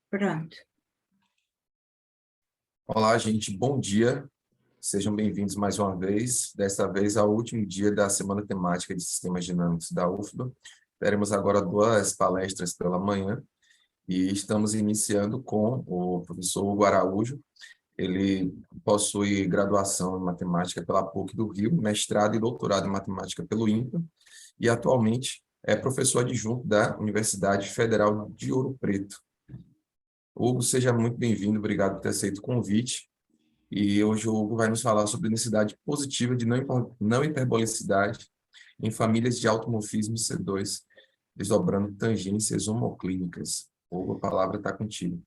Pronto. Olá, gente, bom dia. Sejam bem-vindos mais uma vez, desta vez ao último dia da Semana Temática de Sistemas Dinâmicos da UFBA. Teremos agora duas palestras pela manhã e estamos iniciando com o professor Hugo Araújo. Ele possui graduação em Matemática pela PUC do Rio, mestrado e doutorado em Matemática pelo INPA e atualmente é professor adjunto da Universidade Federal de Ouro Preto. Hugo, seja muito bem-vindo, obrigado por ter aceito o convite. E hoje o Hugo vai nos falar sobre a necessidade positiva de não hiperbolicidade em famílias de automorfismo C2, desdobrando tangências homoclínicas. Hugo, a palavra está contigo.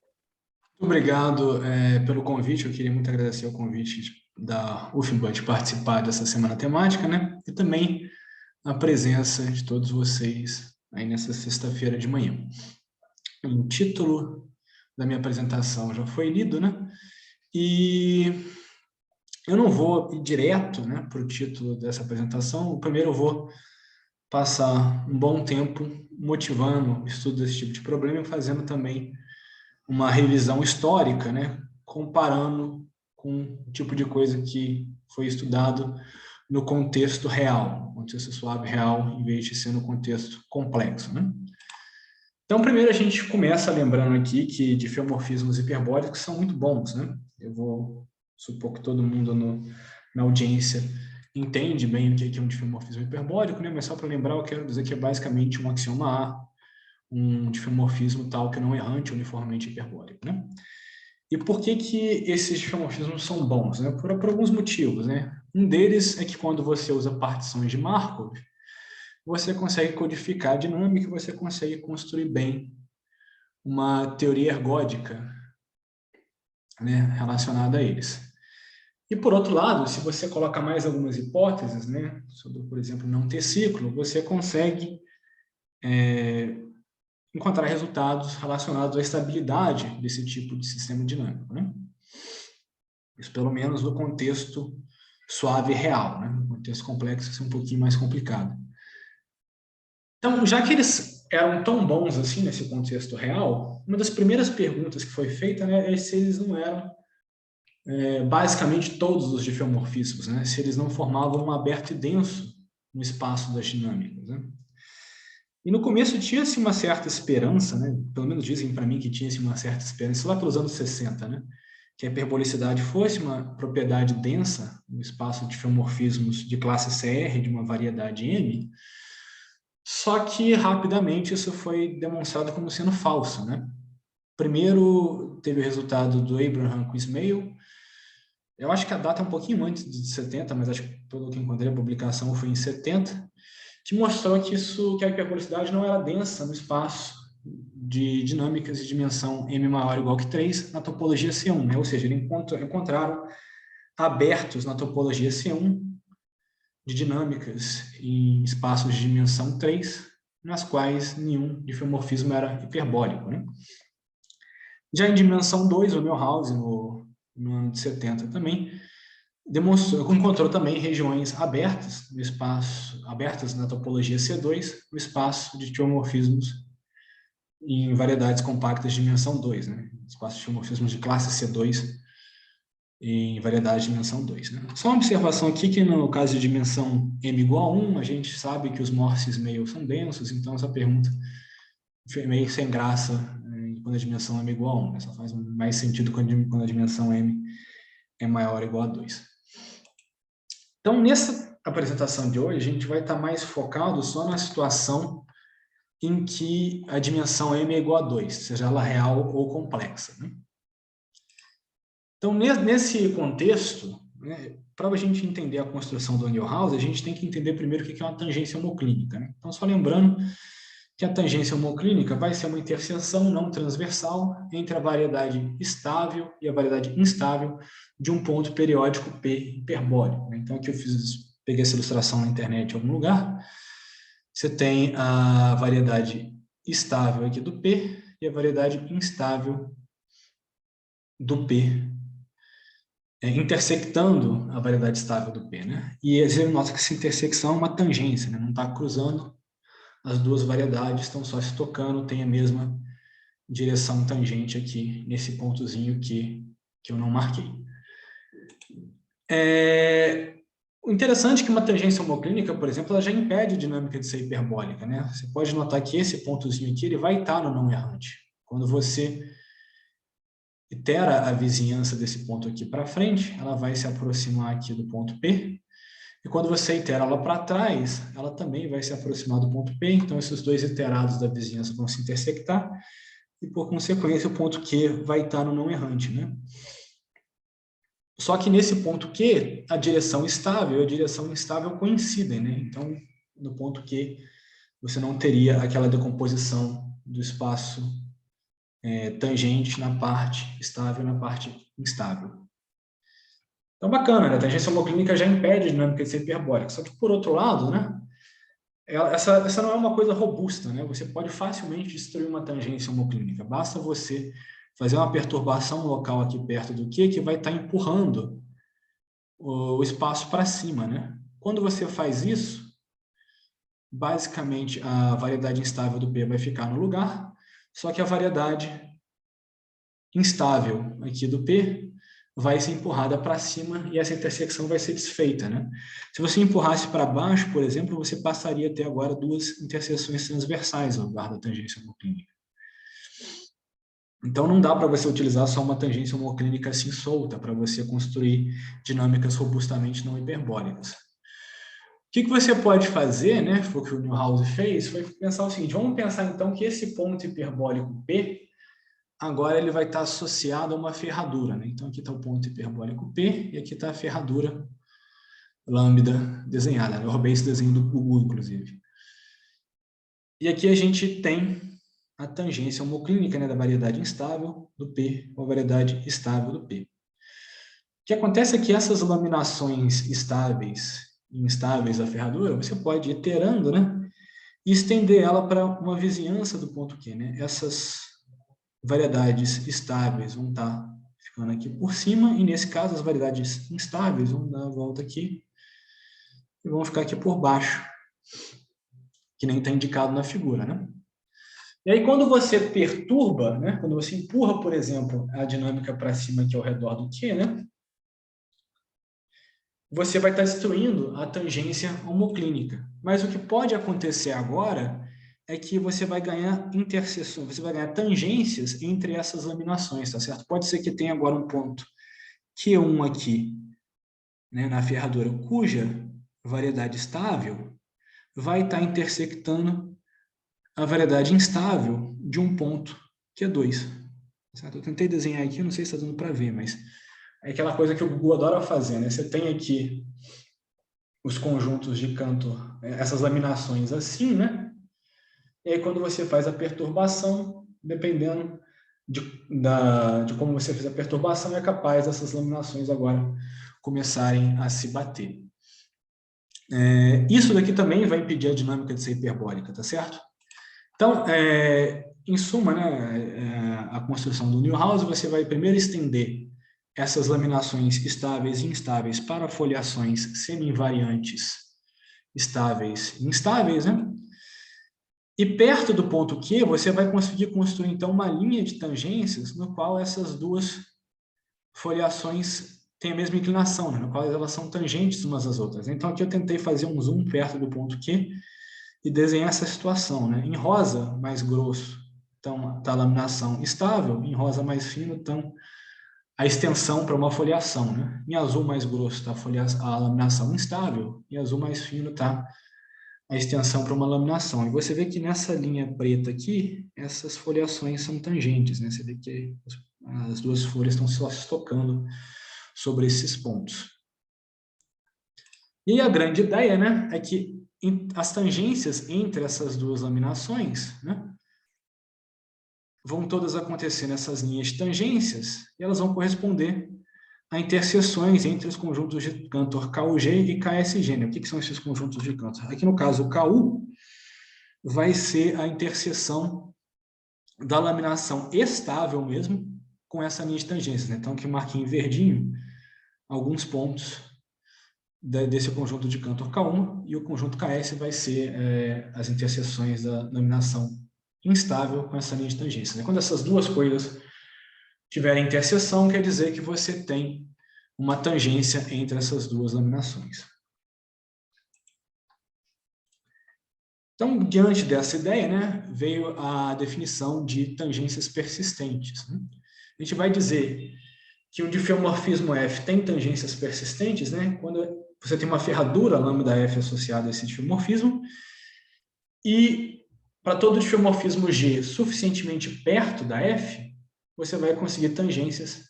Obrigado pelo convite. Eu queria muito agradecer o convite da UFBA de participar dessa semana temática, né? E também a presença de todos vocês aí nessa sexta-feira de manhã. O título da minha apresentação já foi lido, né? E eu não vou ir direto, né, para o título dessa apresentação. Primeiro eu vou passar um bom tempo motivando o estudo desse tipo de problema e fazendo também uma revisão histórica, né, comparando com o tipo de coisa que foi estudado no contexto real, contexto suave real, em vez de ser no contexto complexo, né? Então, primeiro a gente começa lembrando aqui que diffeomorfismos hiperbólicos são muito bons, né? Eu vou supor que todo mundo na audiência entende bem o que é um diffeomorfismo hiperbólico, né? Mas só para lembrar, eu quero dizer que é basicamente um axioma A, um diffeomorfismo tal que não errante uniformemente hiperbólico, né? E por que esses diffeomorfismos são bons, né? Por alguns motivos, né? Um deles é que quando você usa partições de Markov, você consegue codificar a dinâmica e você consegue construir bem uma teoria ergódica, né, relacionada a eles. E, por outro lado, se você coloca mais algumas hipóteses, né, sobre, por exemplo, não ter ciclo, você consegue encontrar resultados relacionados à estabilidade desse tipo de sistema dinâmico, né? Isso pelo menos no contexto suave e real, né? No contexto complexo, isso é um pouquinho mais complicado. Então, já que eles eram tão bons assim nesse contexto real, uma das primeiras perguntas que foi feita, né, é se eles não eram basicamente todos os diffeomorfismos, né, se eles não formavam um aberto e denso no espaço das dinâmicas, né? E no começo tinha-se uma certa esperança, né, pelo menos dizem para mim que tinha-se uma certa esperança, lá pelos anos 60, né, que a hiperbolicidade fosse uma propriedade densa no espaço de diffeomorfismos de classe CR, de uma variedade M. Só que, rapidamente, isso foi demonstrado como sendo falso, né? Primeiro, teve o resultado do Abraham com Ismail. Eu acho que a data é um pouquinho antes de 70, mas acho que, pelo que encontrei, a publicação foi em 70, que mostrou que a hiperbolicidade não era densa no espaço de dinâmicas de dimensão m maior ou igual que 3 na topologia C1, né? Ou seja, eles encontraram abertos na topologia C1 de dinâmicas em espaços de dimensão 3, nas quais nenhum diffeomorfismo era hiperbólico, né? Já em dimensão 2, o Milhouse, no ano de 70 também, encontrou também regiões abertas no espaço, abertas na topologia C2, no espaço de diffeomorfismos em variedades compactas de dimensão 2, né? Espaço de diffeomorfismos de classe C2 em variedade de dimensão 2. Né? Só uma observação aqui que no caso de dimensão m igual a 1, a gente sabe que os Morses meio são densos, então essa pergunta foi meio sem graça quando a dimensão m é igual a 1. Né? Só faz mais sentido quando a dimensão m é maior ou igual a 2. Então, nessa apresentação de hoje, a gente vai estar mais focado só na situação em que a dimensão m é igual a 2, seja ela real ou complexa. Né? Então, nesse contexto, né, para a gente entender a construção do Engel-House, a gente tem que entender primeiro o que é uma tangência homoclínica. Né? Então, só lembrando que a tangência homoclínica vai ser uma interseção não transversal entre a variedade estável e a variedade instável de um ponto periódico P hiperbólico. Né? Então, aqui eu peguei essa ilustração na internet em algum lugar. Você tem a variedade estável aqui do P e a variedade instável do P, intersectando a variedade estável do P, né? E você nota que essa intersecção é uma tangência, né? Não está cruzando as duas variedades, estão só se tocando, tem a mesma direção tangente aqui, nesse pontozinho que eu não marquei. O interessante é que uma tangência homoclínica, por exemplo, ela já impede a dinâmica de ser hiperbólica, né? Você pode notar que esse pontozinho aqui ele vai estar no não errante. Quando você itera a vizinhança desse ponto aqui para frente, ela vai se aproximar aqui do ponto P, e quando você itera ela para trás, ela também vai se aproximar do ponto P, então esses dois iterados da vizinhança vão se intersectar, e por consequência o ponto Q vai estar no não errante, né? Só que nesse ponto Q, a direção estável e a direção instável coincidem, né? Então, no ponto Q, você não teria aquela decomposição do espaço tangente na parte estável e na parte instável. Então, bacana, né? A tangência homoclínica já impede a dinâmica de ser hiperbólica. Só que, por outro lado, né? Essa não é uma coisa robusta, né? Você pode facilmente destruir uma tangência homoclínica. Basta você fazer uma perturbação local aqui perto do Q que vai estar empurrando o espaço para cima, né? Quando você faz isso, basicamente a variedade instável do P vai ficar no lugar, só que a variedade instável aqui do P vai ser empurrada para cima e essa intersecção vai ser desfeita, né? Se você empurrasse para baixo, por exemplo, você passaria a ter agora duas interseções transversais ao lugar da tangência homoclínica. Então, não dá para você utilizar só uma tangência homoclínica assim solta para você construir dinâmicas robustamente não hiperbólicas. O que você pode fazer, né? Foi o que o Neuhaus fez, foi pensar o seguinte: vamos pensar então que esse ponto hiperbólico P agora ele vai estar associado a uma ferradura, né? Então, aqui está o ponto hiperbólico P e aqui está a ferradura lambda desenhada. Eu roubei esse desenho do Google, inclusive. E aqui a gente tem a tangência homoclínica, né, da variedade instável do P com a variedade estável do P. O que acontece é que essas laminações estáveis e instáveis da ferradura, você pode ir iterando, né, e estender ela para uma vizinhança do ponto Q, né? Essas variedades estáveis vão estar ficando aqui por cima, e nesse caso as variedades instáveis vão dar a volta aqui e vão ficar aqui por baixo, que nem está indicado na figura, né? E aí quando você perturba, né, quando você empurra, por exemplo, a dinâmica para cima aqui ao redor do Q, né, você vai estar destruindo a tangência homoclínica. Mas o que pode acontecer agora é que você vai ganhar interseções, você vai ganhar tangências entre essas laminações, tá certo? Pode ser que tenha agora um ponto Q1 aqui, né, na ferradura, cuja variedade estável vai estar intersectando a variedade instável de um ponto Q2. Certo? Eu tentei desenhar aqui, não sei se está dando para ver, mas é aquela coisa que o Google adora fazer, né? Você tem aqui os conjuntos de Cantor, essas laminações assim, né? E aí quando você faz a perturbação, dependendo de como você fez a perturbação, é capaz dessas laminações agora começarem a se bater. Isso daqui também vai impedir a dinâmica de ser hiperbólica, tá certo? Então, em suma, né, a construção do Neuhaus, você vai primeiro estender essas laminações estáveis e instáveis para foliações semi-invariantes estáveis e instáveis, né? E perto do ponto Q, você vai conseguir construir, então, uma linha de tangências no qual essas duas foliações têm a mesma inclinação, né? No qual elas são tangentes umas às outras. Então, aqui eu tentei fazer um zoom perto do ponto Q e desenhar essa situação, né? Em rosa, mais grosso, então, está a laminação estável, em rosa mais fino, então, a extensão para uma foliação, né? Em azul mais grosso está a laminação instável, em azul mais fino está a extensão para uma laminação. E você vê que nessa linha preta aqui, essas foliações são tangentes, né? Você vê que as duas folhas estão só se tocando sobre esses pontos. E a grande ideia, né, é que as tangências entre essas duas laminações, né, vão todas acontecer nessas linhas de tangências e elas vão corresponder a interseções entre os conjuntos de Cantor KUG e KSG. Né? O que são esses conjuntos de Cantor? Aqui no caso, o KU vai ser a interseção da laminação estável mesmo com essa linha de tangências. Né? Então, aqui eu marquei em verdinho alguns pontos desse conjunto de Cantor K1 e o conjunto KS vai ser as interseções da laminação instável com essa linha de tangência, né? Quando essas duas coisas tiverem interseção, quer dizer que você tem uma tangência entre essas duas laminações. Então, diante dessa ideia, né, veio a definição de tangências persistentes, né? A gente vai dizer que um diffeomorfismo F tem tangências persistentes, né, quando você tem uma ferradura lambda F associada a esse diffeomorfismo, e para todo diffeomorfismo G suficientemente perto da F, você vai conseguir tangências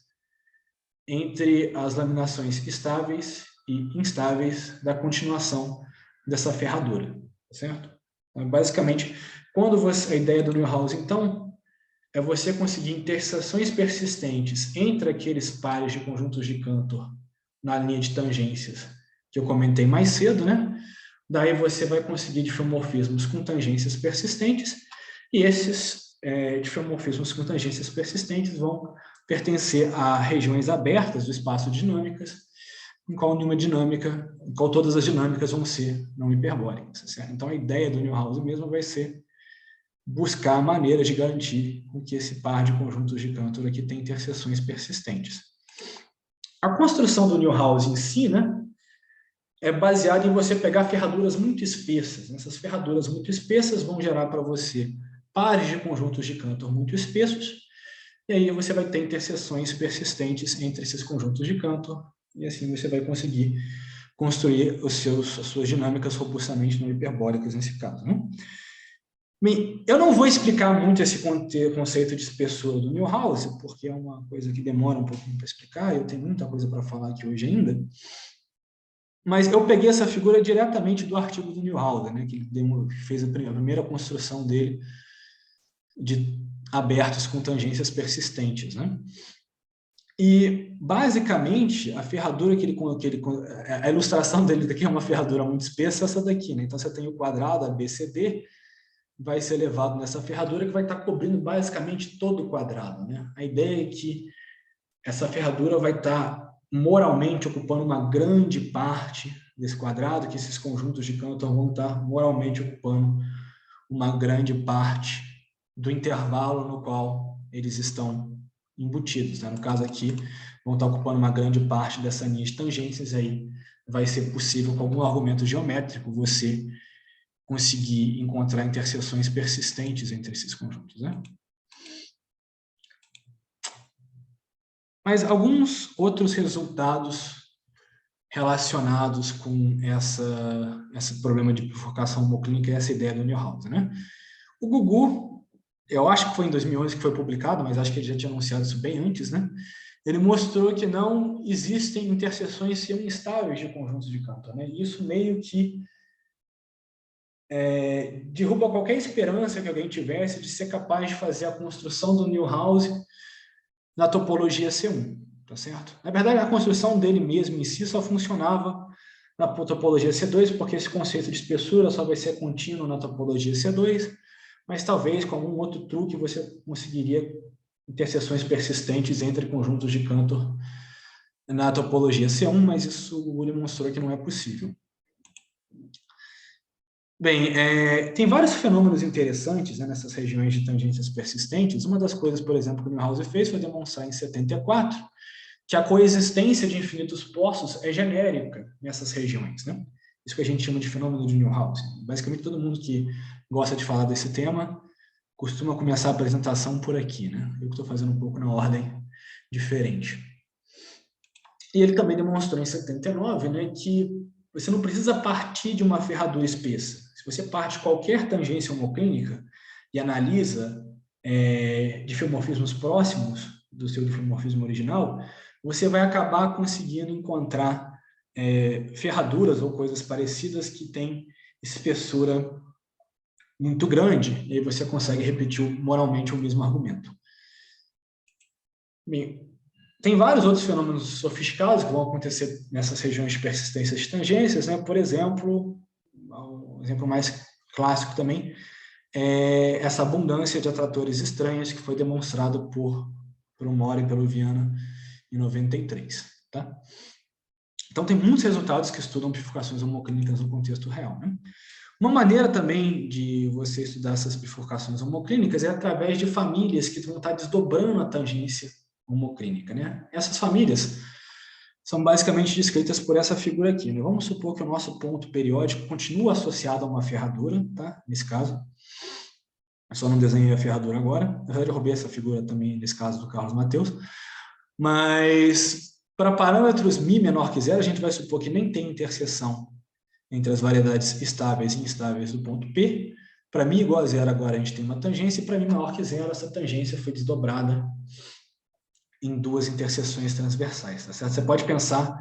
entre as laminações estáveis e instáveis da continuação dessa ferradura, certo? Então, basicamente, a ideia do Neuhaus, então, é você conseguir interseções persistentes entre aqueles pares de conjuntos de Cantor na linha de tangências que eu comentei mais cedo, né? Daí você vai conseguir diffeomorfismos com tangências persistentes, e esses diffeomorfismos com tangências persistentes vão pertencer a regiões abertas do espaço dinâmicas, em qual todas as dinâmicas vão ser não hiperbólicas, certo? Então a ideia do Neuhaus mesmo vai ser buscar maneiras de garantir que esse par de conjuntos de Cantor aqui tem interseções persistentes. A construção do Neuhaus em si, né, é baseada em você pegar ferraduras muito espessas. Essas ferraduras muito espessas vão gerar para você pares de conjuntos de Cantor muito espessos, e aí você vai ter interseções persistentes entre esses conjuntos de Cantor, e assim você vai conseguir construir as suas dinâmicas robustamente não hiperbólicas nesse caso, né? Bem, eu não vou explicar muito esse conceito de espessura do Neuhaus, porque é uma coisa que demora um pouquinho para explicar, eu tenho muita coisa para falar aqui hoje ainda, mas eu peguei essa figura diretamente do artigo do Neuhaus, né, que ele fez a primeira construção dele de abertos com tangências persistentes, né? E, basicamente, a ferradura a ilustração dele daqui é uma ferradura muito espessa, essa daqui, né? Então, você tem o quadrado ABCD, vai ser levado nessa ferradura que vai estar cobrindo basicamente todo o quadrado, né? A ideia é que essa ferradura vai estar moralmente ocupando uma grande parte desse quadrado, que esses conjuntos de Cantor vão estar moralmente ocupando uma grande parte do intervalo no qual eles estão embutidos, né? No caso aqui, vão estar ocupando uma grande parte dessa linha de tangências, aí vai ser possível, com algum argumento geométrico, você conseguir encontrar interseções persistentes entre esses conjuntos, né? Mas alguns outros resultados relacionados com esse problema de bifurcação homoclínica e essa ideia do Neuhaus, né? O Gugu, eu acho que foi em 2011 que foi publicado, mas acho que ele já tinha anunciado isso bem antes, né? Ele mostrou que não existem interseções semi-instáveis de conjuntos de Cantor, né? E isso meio que derruba qualquer esperança que alguém tivesse de ser capaz de fazer a construção do Neuhaus na topologia C1, tá certo? Na verdade, a construção dele mesmo em si só funcionava na topologia C2, porque esse conceito de espessura só vai ser contínuo na topologia C2, mas talvez com algum outro truque você conseguiria interseções persistentes entre conjuntos de Cantor na topologia C1, mas isso ele mostrou que não é possível. Bem, tem vários fenômenos interessantes, né, nessas regiões de tangências persistentes. Uma das coisas, por exemplo, que o Neuhaus fez foi demonstrar em 74 que a coexistência de infinitos poços é genérica nessas regiões, né? Isso que a gente chama de fenômeno de Neuhaus. Basicamente, todo mundo que gosta de falar desse tema costuma começar a apresentação por aqui, né? Eu estou fazendo um pouco na ordem diferente. E ele também demonstrou em 79, né, que você não precisa partir de uma ferradura espessa. Se você parte de qualquer tangência homoclínica e analisa diffeomorfismos próximos do seu diffeomorfismo original, você vai acabar conseguindo encontrar ferraduras ou coisas parecidas que têm espessura muito grande, e aí você consegue repetir moralmente o mesmo argumento. Bem, tem vários outros fenômenos sofisticados que vão acontecer nessas regiões de persistência de tangências, né? Por exemplo, um exemplo mais clássico também é essa abundância de atratores estranhos que foi demonstrado por Mora e pelo Viana em 93. Tá? Então, tem muitos resultados que estudam bifurcações homoclínicas no contexto real, né? Uma maneira também de você estudar essas bifurcações homoclínicas é através de famílias que vão estar desdobrando a tangência homoclínica, né? Essas famílias são basicamente descritas por essa figura aqui, né? Vamos supor que o nosso ponto periódico continua associado a uma ferradura, tá? Nesse caso, eu só não desenhei a ferradura agora. Na verdade, eu roubei essa figura também, nesse caso, do Carlos Mateus. Mas, para parâmetros μ menor que zero, a gente vai supor que nem tem interseção entre as variedades estáveis e instáveis do ponto P. Para μ igual a zero, agora a gente tem uma tangência, e para μ maior que zero, essa tangência foi desdobrada em duas interseções transversais, tá certo? Você pode pensar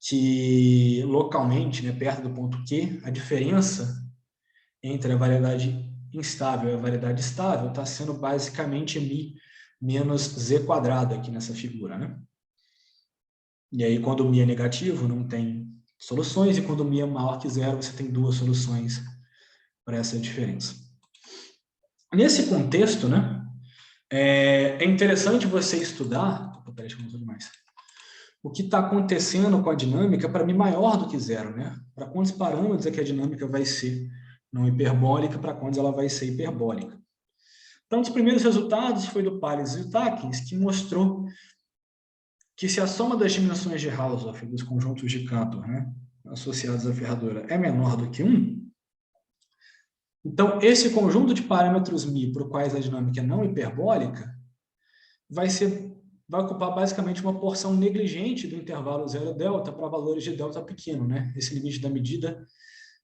que, localmente, né, perto do ponto Q, a diferença entre a variedade instável e a variedade estável está sendo basicamente μ menos z quadrado aqui nessa figura, né? E aí, quando o μ é negativo, não tem soluções, e quando o μ é maior que zero, você tem duas soluções para essa diferença. Nesse contexto, né, é interessante você estudar... Peraí, deixa eu mudar demais. O que está acontecendo com a dinâmica para μ maior do que zero, né? Para quantos parâmetros é que a dinâmica vai ser não hiperbólica, para quantos ela vai ser hiperbólica. Então, um dos primeiros resultados foi do Palles e Takins, que mostrou que se a soma das dimensões de Hausdorff dos conjuntos de Cantor, né, associados à ferradura, é menor do que 1, então esse conjunto de parâmetros μ para os quais a dinâmica é não hiperbólica vai ocupar basicamente uma porção negligente do intervalo zero delta para valores de delta pequeno, né? Esse limite da medida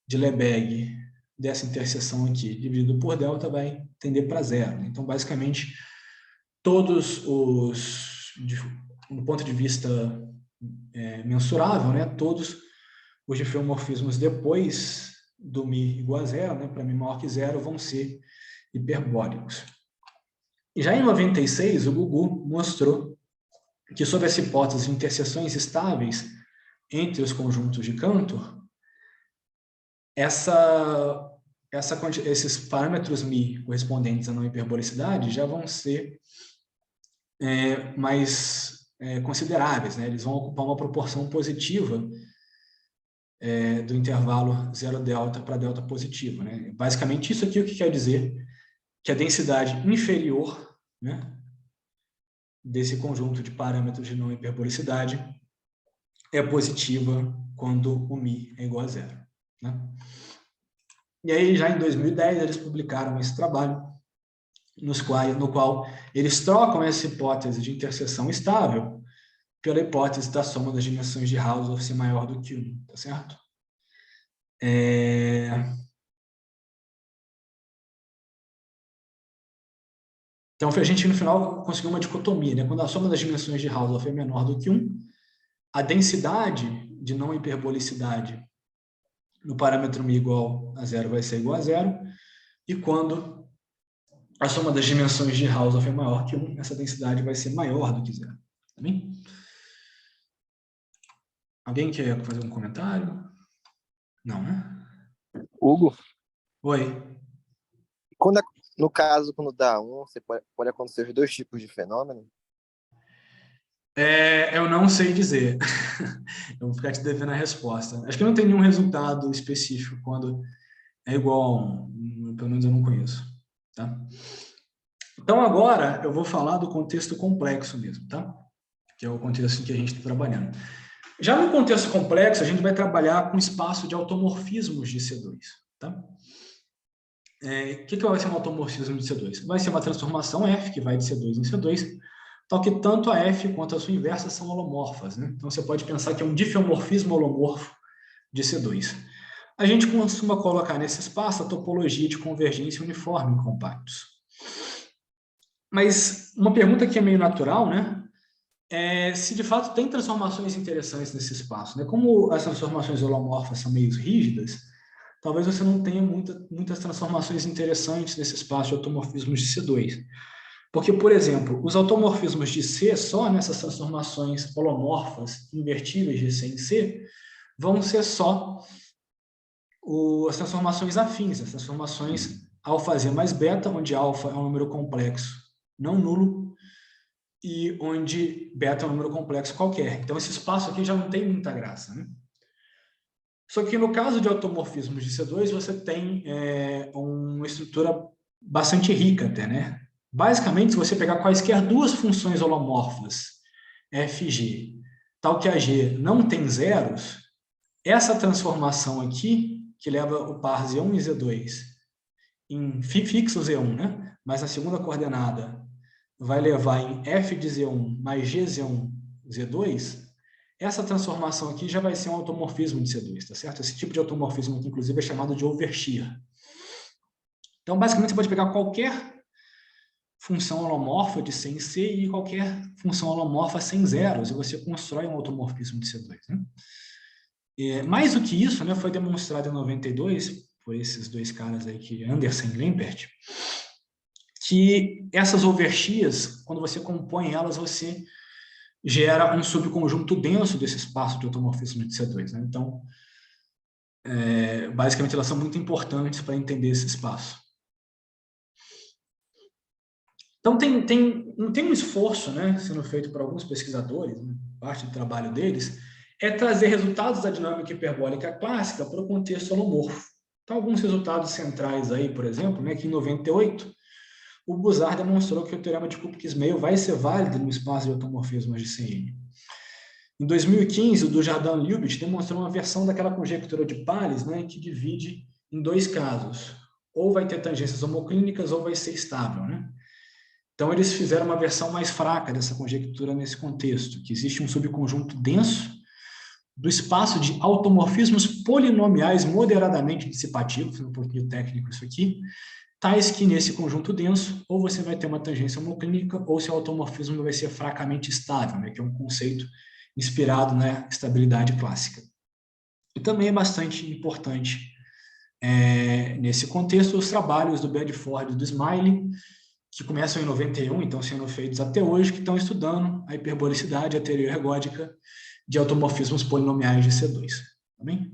de Lebesgue dessa interseção aqui, dividido por delta, vai tender para zero. Então, basicamente, todos os, do ponto de vista mensurável, né, todos os diffeomorfismos depois do μ igual a zero, né, para μ maior que zero, vão ser hiperbólicos. E já em 96, o Gugu mostrou que, sob essa hipótese de interseções estáveis entre os conjuntos de Cantor, esses parâmetros μ correspondentes à não hiperbolicidade já vão ser mais consideráveis, né? Eles vão ocupar uma proporção positiva do intervalo zero delta para delta positivo, né? Basicamente, isso aqui o que quer dizer? Que a densidade inferior, né, desse conjunto de parâmetros de não hiperbolicidade é positiva quando o μ é igual a zero, né? E aí, já em 2010, eles publicaram esse trabalho, no qual eles trocam essa hipótese de interseção estável pela hipótese da soma das dimensões de Hausdorff ser maior do que 1, tá certo? Então, a gente, no final, conseguiu uma dicotomia, né? Quando a soma das dimensões de Hausdorff é menor do que 1, a densidade de não hiperbolicidade no parâmetro μ igual a zero vai ser igual a zero, e quando a soma das dimensões de Hausdorff é maior que 1, essa densidade vai ser maior do que zero. Tá bem? Alguém quer fazer um comentário? Não, né? Hugo, Oi. no caso, quando dá 1, você pode acontecer os dois tipos de fenômeno? Eu não sei dizer. Eu vou ficar te devendo a resposta. Acho que não tem nenhum resultado específico quando é igual a 1. Pelo menos eu não conheço. Tá? Então, agora, eu vou falar do contexto complexo mesmo, tá? Que é o contexto em que a gente está trabalhando. Já no contexto complexo, a gente vai trabalhar com espaço de automorfismos de C2. Tá? O que vai ser um automorfismo de C2? Vai ser uma transformação F, que vai de C2 em C2, tal que tanto a F quanto a sua inversa são holomorfas, né? Então, você pode pensar que é um diffeomorfismo holomorfo de C2. A gente costuma colocar nesse espaço a topologia de convergência uniforme em compactos. Mas uma pergunta que é meio natural, né? É se de fato tem transformações interessantes nesse espaço, né? Como as transformações holomorfas são meio rígidas, talvez você não tenha muitas transformações interessantes nesse espaço de automorfismos de C2. Porque, por exemplo, os automorfismos de C, só nessas transformações holomorfas invertíveis de C em C, vão ser só as transformações afins, as transformações alfa-Z mais beta, onde alfa é um número complexo não nulo, e onde beta é um número complexo qualquer. Então, esse espaço aqui já não tem muita graça, né? Só que no caso de automorfismos de C2, você tem uma estrutura bastante rica até, né? Basicamente, se você pegar quaisquer duas funções holomorfas, f e g, tal que a g não tem zeros, essa transformação aqui, que leva o par Z1 e Z2 em fixo Z1, né? Mas a segunda coordenada vai levar em f de Z1 mais gZ1 Z2, essa transformação aqui já vai ser um automorfismo de C2, tá certo? Esse tipo de automorfismo aqui, inclusive, é chamado de overshear. Então, basicamente, você pode pegar qualquer função holomorfa de C em C e qualquer função holomorfa sem zeros, e você constrói um automorfismo de C2, né? Mais do que isso, né, foi demonstrado em 92, por esses dois caras aí, Anderson e Lempert, que essas overshears, quando você compõe elas, você gera um subconjunto denso desse espaço de automorfismo de C2, né? Então, basicamente, elas são muito importantes para entender esse espaço. Então, tem um esforço, né, sendo feito por alguns pesquisadores, né, parte do trabalho deles, é trazer resultados da dinâmica hiperbólica clássica para o contexto holomorfo. Então, alguns resultados centrais aí, por exemplo, né, que em 98, o Buzard demonstrou que o teorema de Kupke-Smale vai ser válido no espaço de automorfismos de CN. Em 2015, o Dujardin-Lubitsch demonstrou uma versão daquela conjectura de Palles, né, que divide em dois casos. Ou vai ter tangências homoclínicas ou vai ser estável, né? Então, eles fizeram uma versão mais fraca dessa conjectura nesse contexto, que existe um subconjunto denso do espaço de automorfismos polinomiais moderadamente dissipativos, um pouquinho técnico isso aqui, tais que nesse conjunto denso, ou você vai ter uma tangência homoclínica, ou seu automorfismo vai ser fracamente estável, né, que é um conceito inspirado na estabilidade clássica. E também é bastante importante nesse contexto os trabalhos do Bedford e do Smiley, que começam em 91, então sendo feitos até hoje, que estão estudando a hiperbolicidade e a teoria ergódica de automorfismos polinomiais de C2. Tá bem?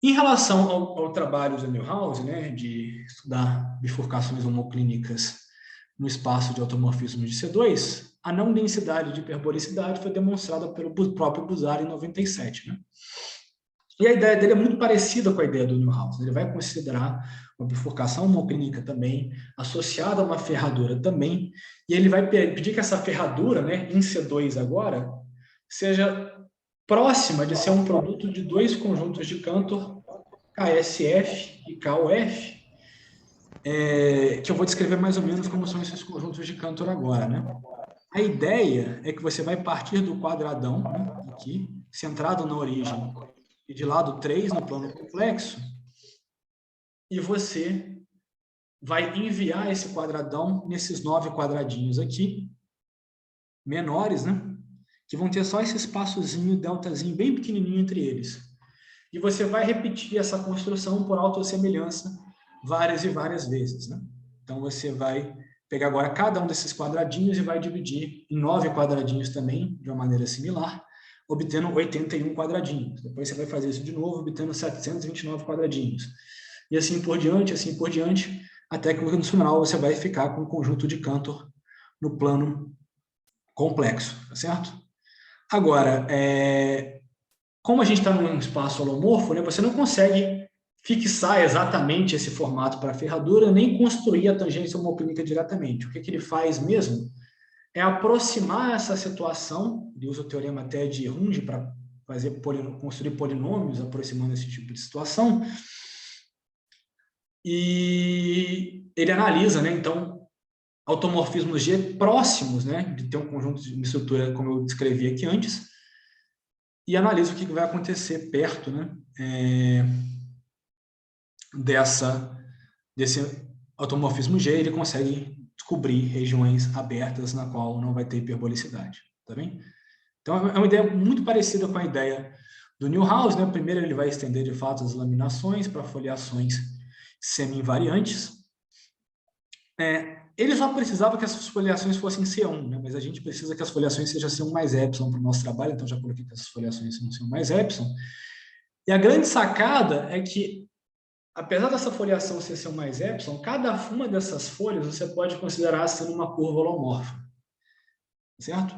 Em relação ao trabalho do Newhouse, né, de estudar bifurcações homoclínicas no espaço de automorfismos de C2, a não densidade de hiperbolicidade foi demonstrada pelo próprio Buzard em 97. Né? E a ideia dele é muito parecida com a ideia do Newhouse. Ele vai considerar uma bifurcação homoclínica também, associada a uma ferradura também, e ele vai pedir que essa ferradura, né, em C2 agora, seja próxima de ser um produto de dois conjuntos de Cantor, KSF e KOF, que eu vou descrever mais ou menos como são esses conjuntos de Cantor agora, né? A ideia é que você vai partir do quadradão, né, aqui, centrado na origem, e de lado 3 no plano complexo, e você vai enviar esse quadradão nesses 9 quadradinhos aqui, menores, né? Que vão ter só esse espaçozinho, deltazinho, bem pequenininho entre eles. E você vai repetir essa construção por autossemelhança várias e várias vezes, né? Então, você vai pegar agora cada um desses quadradinhos e vai dividir em 9 quadradinhos também, de uma maneira similar, obtendo 81 quadradinhos. Depois você vai fazer isso de novo, obtendo 729 quadradinhos. E assim por diante, até que no final você vai ficar com um conjunto de Cantor no plano complexo, tá certo? Agora, como a gente está num espaço holomorfo, né, você não consegue fixar exatamente esse formato para a ferradura, nem construir a tangência homoclínica diretamente. O que ele faz mesmo é aproximar essa situação, ele usa o teorema até de Runge para construir polinômios aproximando esse tipo de situação, e ele analisa, né, então, automorfismos G próximos, né, de ter um conjunto de estrutura, como eu descrevi aqui antes, e analisa o que vai acontecer perto, né, desse automorfismo G, ele consegue descobrir regiões abertas na qual não vai ter hiperbolicidade, tá bem? Então, é uma ideia muito parecida com a ideia do Newhouse, né? Primeiro ele vai estender, de fato, as laminações para foliações semi-invariantes. Ele só precisava que essas foliações fossem C1, né? Mas a gente precisa que as foliações sejam C1 mais epsilon para o nosso trabalho, então já coloquei que essas foliações são C1 mais epsilon. E a grande sacada é que, apesar dessa foliação ser C1 mais epsilon, cada uma dessas folhas você pode considerar sendo uma curva holomorfa, certo?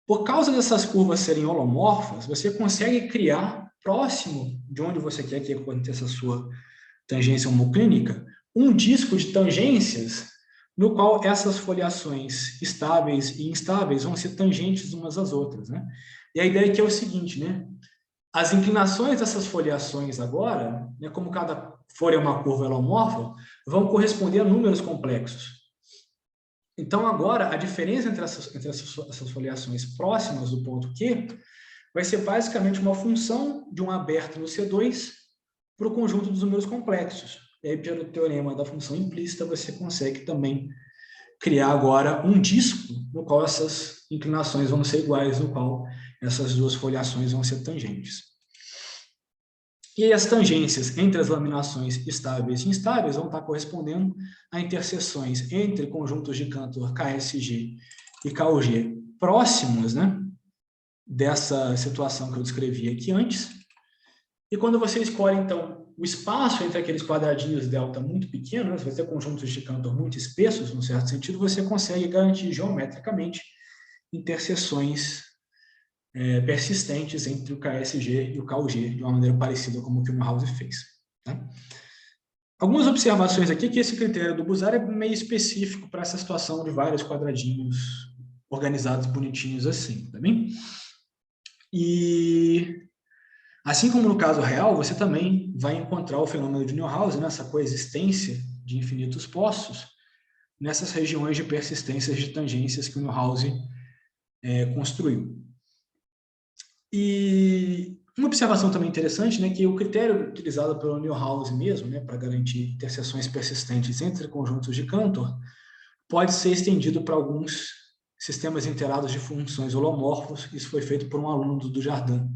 Por causa dessas curvas serem holomorfas, você consegue criar próximo de onde você quer que aconteça a sua tangência homoclínica, um disco de tangências no qual essas foliações estáveis e instáveis vão ser tangentes umas às outras, né? E a ideia aqui é o seguinte, né? As inclinações dessas foliações agora, né, como cada folha é uma curva holomorfa, vão corresponder a números complexos. Então, agora, a diferença entre essas foliações próximas do ponto Q vai ser basicamente uma função de um aberto no C2 para o conjunto dos números complexos. E aí, pelo teorema da função implícita, você consegue também criar agora um disco no qual essas inclinações vão ser iguais, no qual essas duas foliações vão ser tangentes. E aí as tangências entre as laminações estáveis e instáveis vão estar correspondendo a interseções entre conjuntos de Cantor KSG e KUG próximos, né, dessa situação que eu descrevi aqui antes. E quando você escolhe, então, o espaço entre aqueles quadradinhos delta muito pequenos, né, se você ter conjuntos de Cantor muito espessos, num certo sentido, você consegue garantir geometricamente interseções persistentes entre o KSG e o KUG, de uma maneira parecida como o que o Milhouse fez. Tá? Algumas observações aqui, que esse critério do Buzar é meio específico para essa situação de vários quadradinhos organizados bonitinhos assim, tá bem? E assim como no caso real, você também vai encontrar o fenômeno de Neuhaus nessa coexistência de infinitos postos, nessas regiões de persistências de tangências que o Neuhaus construiu. E uma observação também interessante, né, que o critério utilizado pelo Neuhaus mesmo, né, para garantir interseções persistentes entre conjuntos de Cantor, pode ser estendido para alguns sistemas inteirados de funções holomorfos. Isso foi feito por um aluno do Dujardin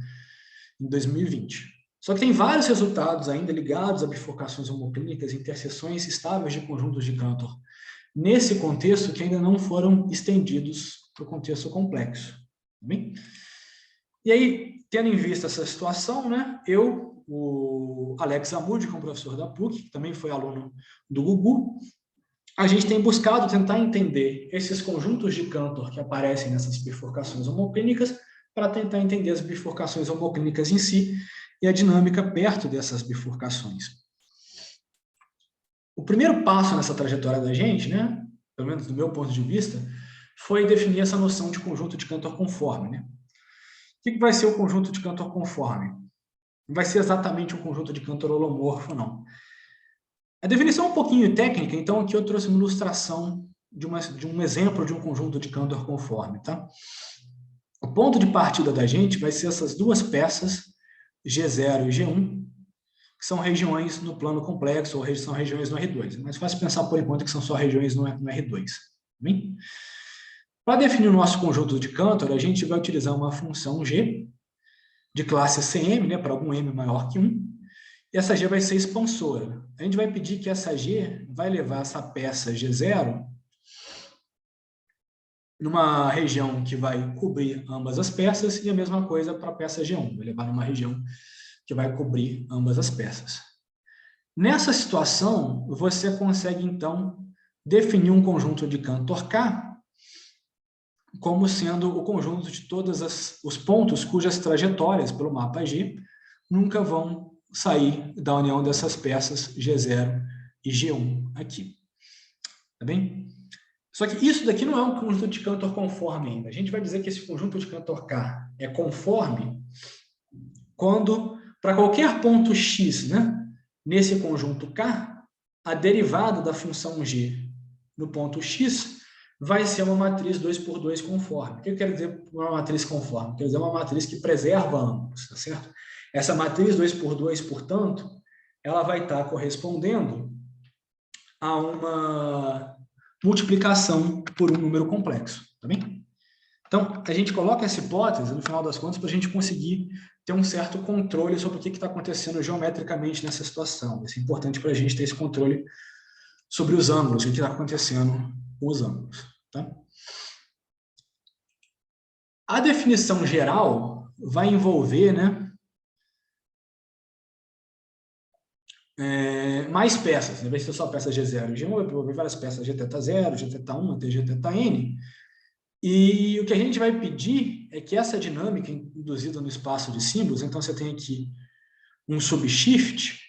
em 2020. Só que tem vários resultados ainda ligados a bifurcações homoclínicas e interseções estáveis de conjuntos de Cantor, nesse contexto, que ainda não foram estendidos para o contexto complexo. Tá bem? E aí, tendo em vista essa situação, né, eu, o Alex Amudi, que é um professor da PUC, que também foi aluno do Gugu, a gente tem buscado tentar entender esses conjuntos de Cantor que aparecem nessas bifurcações homoclínicas, para tentar entender as bifurcações homoclínicas em si e a dinâmica perto dessas bifurcações. O primeiro passo nessa trajetória da gente, né, pelo menos do meu ponto de vista, foi definir essa noção de conjunto de Cantor conforme, né? O que vai ser o conjunto de Cantor conforme? Não vai ser exatamente um conjunto de Cantor holomorfo, não. A definição é um pouquinho técnica, então aqui eu trouxe uma ilustração de um exemplo de um conjunto de Cantor conforme. Tá? O ponto de partida da gente vai ser essas duas peças, G0 e G1, que são regiões no plano complexo, ou são regiões no R2. É mais fácil pensar, por enquanto, que são só regiões no R2. Bem? Para definir o nosso conjunto de Cantor, a gente vai utilizar uma função G de classe Cm, né, para algum m maior que 1, e essa G vai ser expansora. A gente vai pedir que essa G vai levar essa peça G0 numa região que vai cobrir ambas as peças, e a mesma coisa para a peça G1, vai levar numa região que vai cobrir ambas as peças. Nessa situação, você consegue, então, definir um conjunto de Cantor K como sendo o conjunto de todos os pontos cujas trajetórias pelo mapa G nunca vão sair da união dessas peças G0 e G1 aqui. Tá bem? Só que isso daqui não é um conjunto de Cantor conforme ainda. A gente vai dizer que esse conjunto de Cantor K é conforme quando, para qualquer ponto x, né, nesse conjunto K, a derivada da função G no ponto x vai ser uma matriz 2x2 conforme. O que eu quero dizer por uma matriz conforme? Quer dizer, uma matriz que preserva ângulos, tá certo? Essa matriz 2x2, portanto, ela vai estar correspondendo a uma multiplicação por um número complexo, tá bem? Então, a gente coloca essa hipótese, no final das contas, para a gente conseguir ter um certo controle sobre o que está acontecendo geometricamente nessa situação. Isso é importante para a gente ter esse controle sobre os ângulos, o que está acontecendo com os ângulos. Tá? A definição geral vai envolver, né, mais peças, em vez de ser só peças G0 e G1, eu vou ver várias peças Gθ0, Gθ1 até Gθn, E o que a gente vai pedir é que essa dinâmica induzida no espaço de símbolos, então você tem aqui um subshift,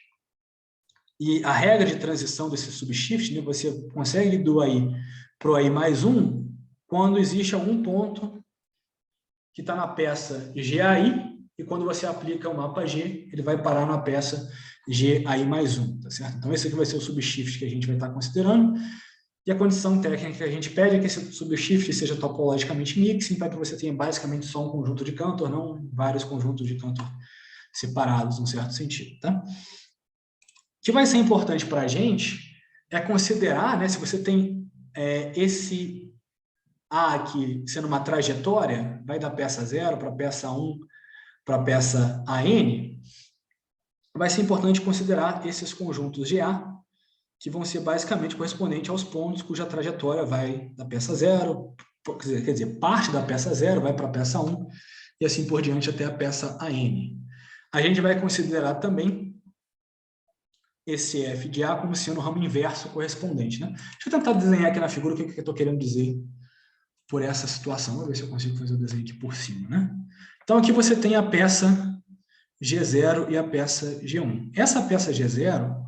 e a regra de transição desse subshift, né, você consegue do AI para o AI mais 1 quando existe algum ponto que está na peça GAI, e quando você aplica o mapa G, ele vai parar na peça GAI mais 1, tá certo? Então, esse aqui vai ser o subshift que a gente vai estar considerando, e a condição técnica que a gente pede é que esse subshift seja topologicamente mixing, para que você tenha basicamente só um conjunto de Cantor, não vários conjuntos de Cantor separados, num certo sentido, tá? O que vai ser importante para a gente é considerar, né, se você tem esse A aqui sendo uma trajetória, vai da peça 0 para a peça 1 para a peça AN, vai ser importante considerar esses conjuntos de A, que vão ser basicamente correspondentes aos pontos cuja trajetória vai da peça 0, quer dizer, parte da peça 0 vai para a peça 1, e assim por diante até a peça AN. A gente vai considerar também esse F de A como sendo o ramo inverso correspondente, né? Deixa eu tentar desenhar aqui na figura o que eu estou querendo dizer por essa situação. Vou ver se eu consigo fazer o desenho aqui por cima, né? Então, aqui você tem a peça G0 e a peça G1. Essa peça G0,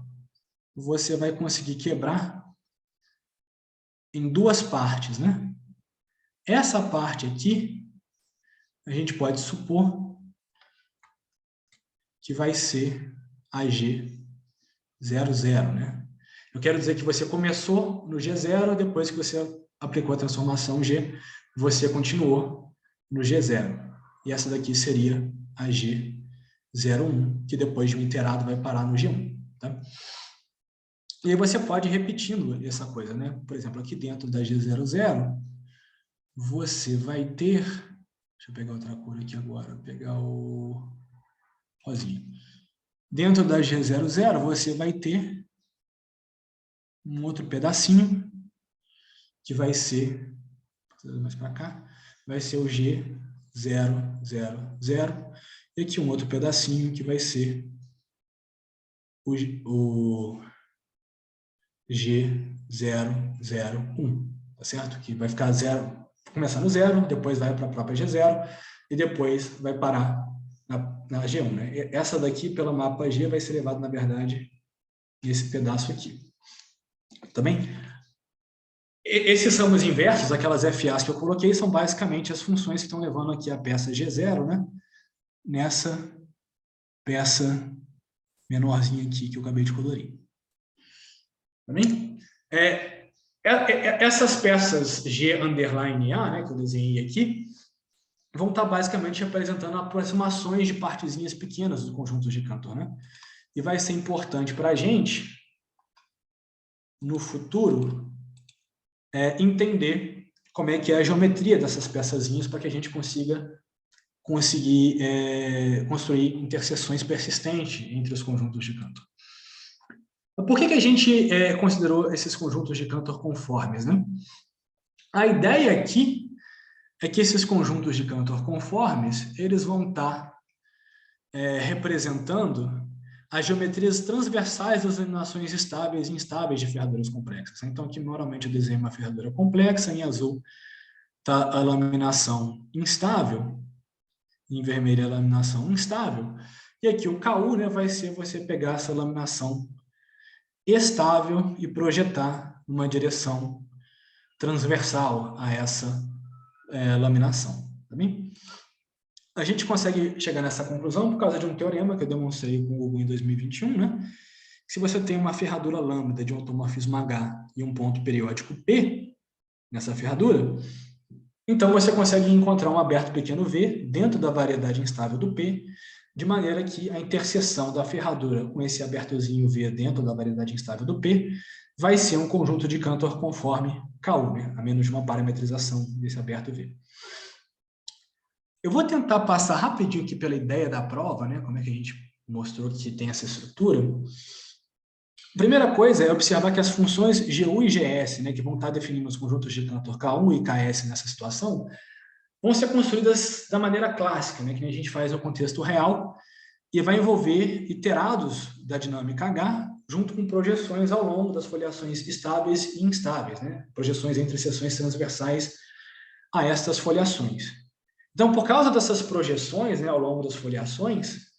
você vai conseguir quebrar em duas partes, né? Essa parte aqui, a gente pode supor que vai ser a G00, né? Eu quero dizer que você começou no G0, depois que você aplicou a transformação G, você continuou no G0. E essa daqui seria a G01, que depois de um iterado vai parar no G1. Tá? E aí você pode ir repetindo essa coisa, né? Por exemplo, aqui dentro da G00, você vai ter... Deixa eu pegar outra cor aqui agora, vou pegar o rosinha. Dentro da G00, você vai ter um outro pedacinho, que vai ser, mais para cá, vai ser o G000, e aqui um outro pedacinho que vai ser o G001, tá certo? Que vai ficar zero, começar no 0, depois vai para a própria G0, e depois vai parar na G1, né? Essa daqui, pelo mapa G, vai ser levado, na verdade, nesse pedaço aqui. Tá bem? Esses ramos inversos, aquelas FAs que eu coloquei, são basicamente as funções que estão levando aqui a peça G0, né? Nessa peça menorzinha aqui que eu acabei de colorir. Tá bem? Essas peças G_A, né, que eu desenhei aqui, vão estar basicamente representando aproximações de partezinhas pequenas do conjunto de Cantor, né? E vai ser importante para a gente, no futuro, entender como é que é a geometria dessas peçazinhas para que a gente consiga construir interseções persistentes entre os conjuntos de Cantor. Por que a gente considerou esses conjuntos de Cantor conformes, né? A ideia aqui é que esses conjuntos de Cantor conformes, eles vão estar representando as geometrias transversais das laminações estáveis e instáveis de ferraduras complexas. Então, aqui, normalmente, eu desenho uma ferradura complexa, em azul está a laminação instável, em vermelho a laminação instável, e aqui o KU, né, vai ser você pegar essa laminação estável e projetar uma direção transversal a essa laminação. Tá bem? A gente consegue chegar nessa conclusão por causa de um teorema que eu demonstrei com o Google em 2021, né? Se você tem uma ferradura lambda de um automorfismo H e um ponto periódico P nessa ferradura, então você consegue encontrar um aberto pequeno V dentro da variedade instável do P, de maneira que a interseção da ferradura com esse abertozinho V dentro da variedade instável do P vai ser um conjunto de Cantor conforme KU, né? A menos de uma parametrização desse aberto V. Eu vou tentar passar rapidinho aqui pela ideia da prova, né? Como é que a gente mostrou que tem essa estrutura. A primeira coisa é observar que as funções GU e GS, né, que vão estar definindo os conjuntos de Cantor K1 e KS nessa situação, vão ser construídas da maneira clássica, né, que a gente faz no contexto real, e vai envolver iterados da dinâmica H, junto com projeções ao longo das foliações estáveis e instáveis, né, projeções entre seções transversais a estas foliações. Então, por causa dessas projeções, né, ao longo das foliações,